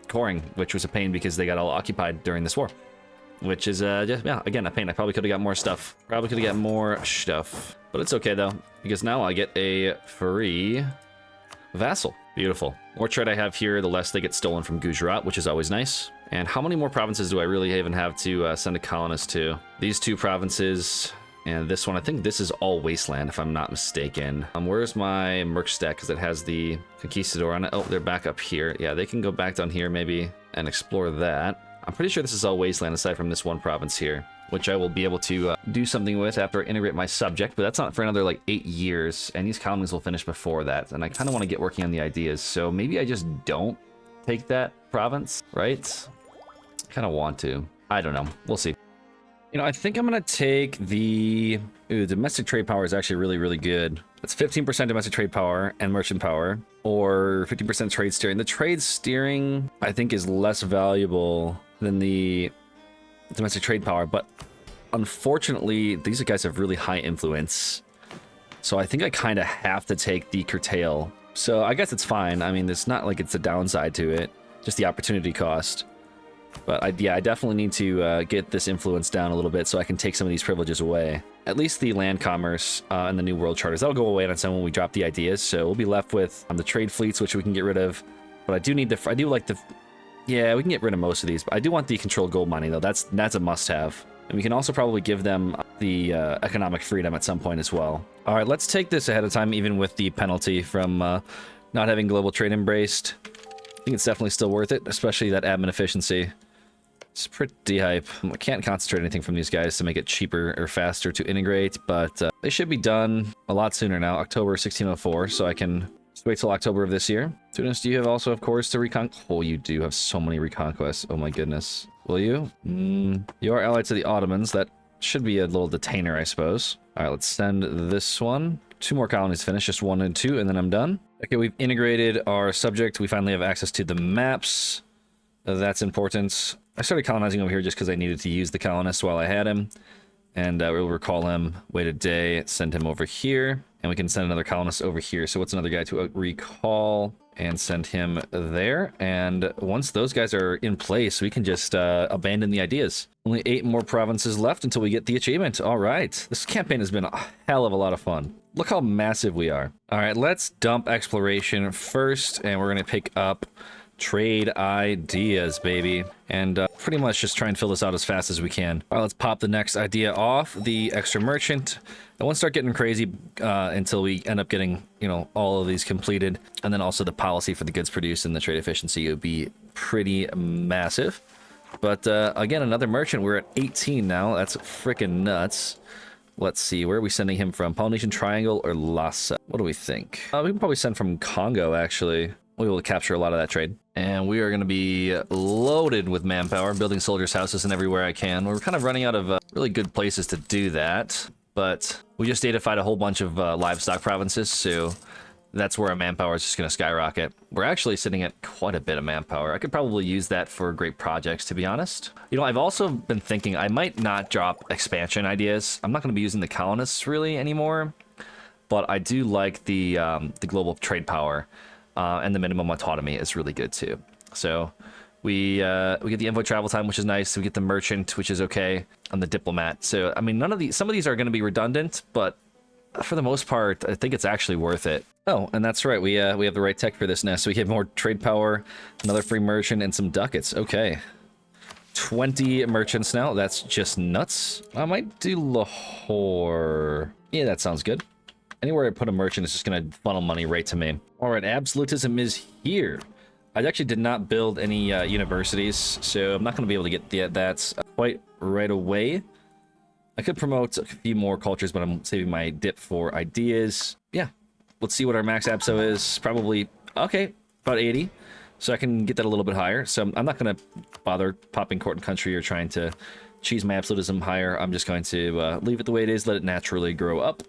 coring, which was a pain because they got all occupied during this war. Which is, just, yeah, again, a pain. I probably could have got more stuff. Probably could have got more stuff. But it's okay, though, because now I get a free vassal. Beautiful. More trade I have here, the less they get stolen from Gujarat, which is always nice. And how many more provinces do I really even have to send a colonist to? These 2 provinces and this one. I think this is all wasteland, if I'm not mistaken. Where's my merc stack? Because it has the conquistador on it. Oh, they're back up here. Yeah, they can go back down here maybe and explore that. I'm pretty sure this is all wasteland aside from this one province here, which I will be able to do something with after I integrate my subject, but that's not for another like 8 years, and these colonies will finish before that, and I kind of want to get working on the ideas, so maybe I just don't take that province, right? Kind of want to. I don't know. We'll see. You know, I think I'm going to take the... Ooh, domestic trade power is actually really, really good. That's 15% domestic trade power and merchant power, or 50% trade steering. The trade steering, I think, is less valuable than the domestic trade power, but unfortunately, these guys have really high influence. So I think I kind of have to take the curtail. So I guess it's fine. I mean, it's not like it's a downside to it, just the opportunity cost. But yeah, I definitely need to get this influence down a little bit so I can take some of these privileges away. At least the land commerce and the new world charters, that'll go away on its own when we drop the ideas. So we'll be left with the trade fleets, which we can get rid of. But I do need yeah, we can get rid of most of these. But I do want the controlled gold mining though. That's a must-have. And we can also probably give them the economic freedom at some point as well. All right, let's take this ahead of time, even with the penalty from not having global trade embraced. I think it's definitely still worth it, especially that admin efficiency. It's pretty hype. I can't concentrate anything from these guys to make it cheaper or faster to integrate, but they should be done a lot sooner now, October 1604, so I can just wait till October of this year. Tunis, do you have also, of course, to Oh, you do have so many reconquests. Oh my goodness. Will you? You are allied to the Ottomans. That should be a little detainer, I suppose. All right, let's send this one. 2 more colonies finished, just 1 and 2, and then I'm done. Okay, we've integrated our subject. We finally have access to the maps. That's important. I started colonizing over here just because I needed to use the colonist while I had him. And we'll recall him, wait a day, send him over here. And we can send another colonist over here. So what's another guy to recall and send him there? And once those guys are in place, we can just abandon the ideas. Only 8 more provinces left until we get the achievement. All right. This campaign has been a hell of a lot of fun. Look how massive we are. All right, let's dump exploration first. And we're going to pick up trade ideas, baby, and pretty much just try and fill this out as fast as we can. All right, let's pop the next idea off, the extra merchant. I won't start getting crazy until we end up getting, you know, all of these completed, and then also the policy for the goods produced and the trade efficiency would be pretty massive. But again, another merchant. We're at 18 now. That's freaking nuts. Let's see, where are we sending him from? Polynesian Triangle or Lhasa? What do we think? We can probably send from Congo, actually. We will capture a lot of that trade. And we are going to be loaded with manpower, building soldiers' houses and everywhere I can. We're kind of running out of really good places to do that. But we just datafied a whole bunch of livestock provinces, so that's where our manpower is just going to skyrocket. We're actually sitting at quite a bit of manpower. I could probably use that for great projects, to be honest. You know, I've also been thinking I might not drop expansion ideas. I'm not going to be using the colonists really anymore, but I do like the global trade power. And the minimum autonomy is really good too. So we get the envoy travel time, which is nice. We get the merchant, which is okay, and the diplomat. So I mean, some of these are going to be redundant, but for the most part, I think it's actually worth it. Oh, and that's right. We have the right tech for this now. So we get more trade power, another free merchant, and some ducats. Okay, 20 merchants now. That's just nuts. I might do Lahore. Yeah, that sounds good. Anywhere I put a merchant is just going to funnel money right to me. All right, absolutism is here. I actually did not build any universities, so I'm not going to be able to get that quite right away. I could promote a few more cultures, but I'm saving my dip for ideas. Yeah, let's see what our max abso is. Probably, okay, about 80. So I can get that a little bit higher. So I'm not going to bother popping court and country or trying to cheese my absolutism higher. I'm just going to leave it the way it is, let it naturally grow up.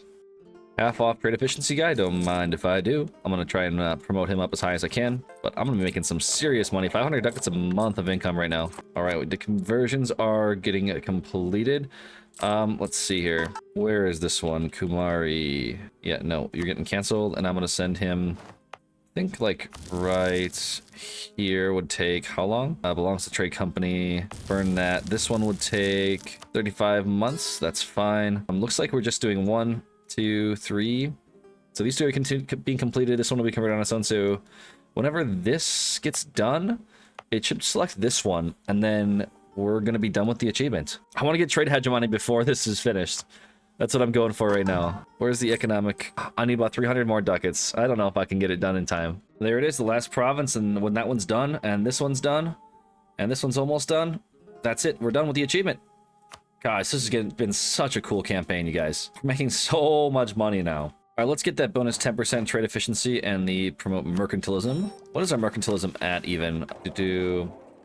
Half off trade efficiency guy, don't mind if I do. I'm going to try and promote him up as high as I can, but I'm going to be making some serious money. 500 ducats a month of income right now. All right, the conversions are getting completed. Let's see here. Where is this one? Kumari. Yeah, no, you're getting canceled, and I'm going to send him, I think like right here would take how long? Belongs to trade company. Burn that. This one would take 35 months. That's fine. Looks like we're just doing 1, 2, 3. So these two are being completed. This one will be converted on its own. So whenever this gets done, it should select this one, and then we're going to be done with the achievement. I want to get trade hegemony before this is finished. That's what I'm going for right now. Where's the economic? I need about 300 more ducats. I don't know if I can get it done in time. There it is, the last province, and when that one's done, and this one's done, and this one's almost done, that's it. We're done with the achievement. Guys, this has been such a cool campaign, you guys. We're making so much money now. All right, let's get that bonus 10% trade efficiency and the promote mercantilism. What is our mercantilism at even?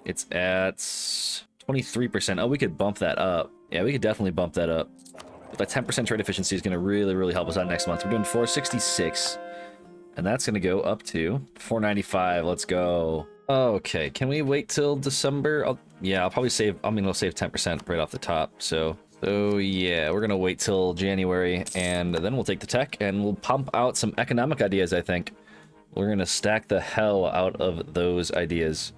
It's at 23%. Oh, we could bump that up. Yeah, we could definitely bump that up. But that 10% trade efficiency is going to really, really help us out next month. We're doing 466. And that's going to go up to 495. Let's go. Okay, can we wait till December? I'll probably save, we'll save 10% right off the top. So yeah, we're going to wait till January, and then we'll take the tech and we'll pump out some economic ideas, I think. We're going to stack the hell out of those ideas.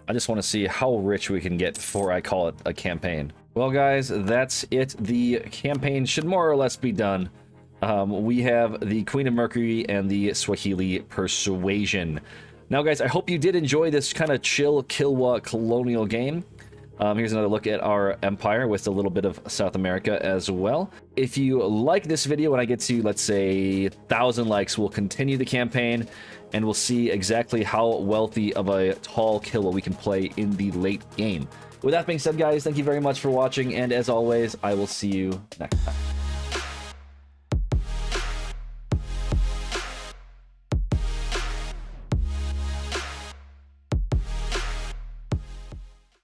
I just want to see how rich we can get before I call it a campaign. Well, guys, that's it. The campaign should more or less be done. We have the Queen of Mercury and the Swahili Persuasion. Now, guys, I hope you did enjoy this kind of chill Kilwa colonial game. Here's another look at our empire with a little bit of South America as well. If you like this video, when I get to, let's say, 1,000 likes, we'll continue the campaign, and we'll see exactly how wealthy of a tall Kilwa we can play in the late game. With that being said, guys, thank you very much for watching, and as always, I will see you next time.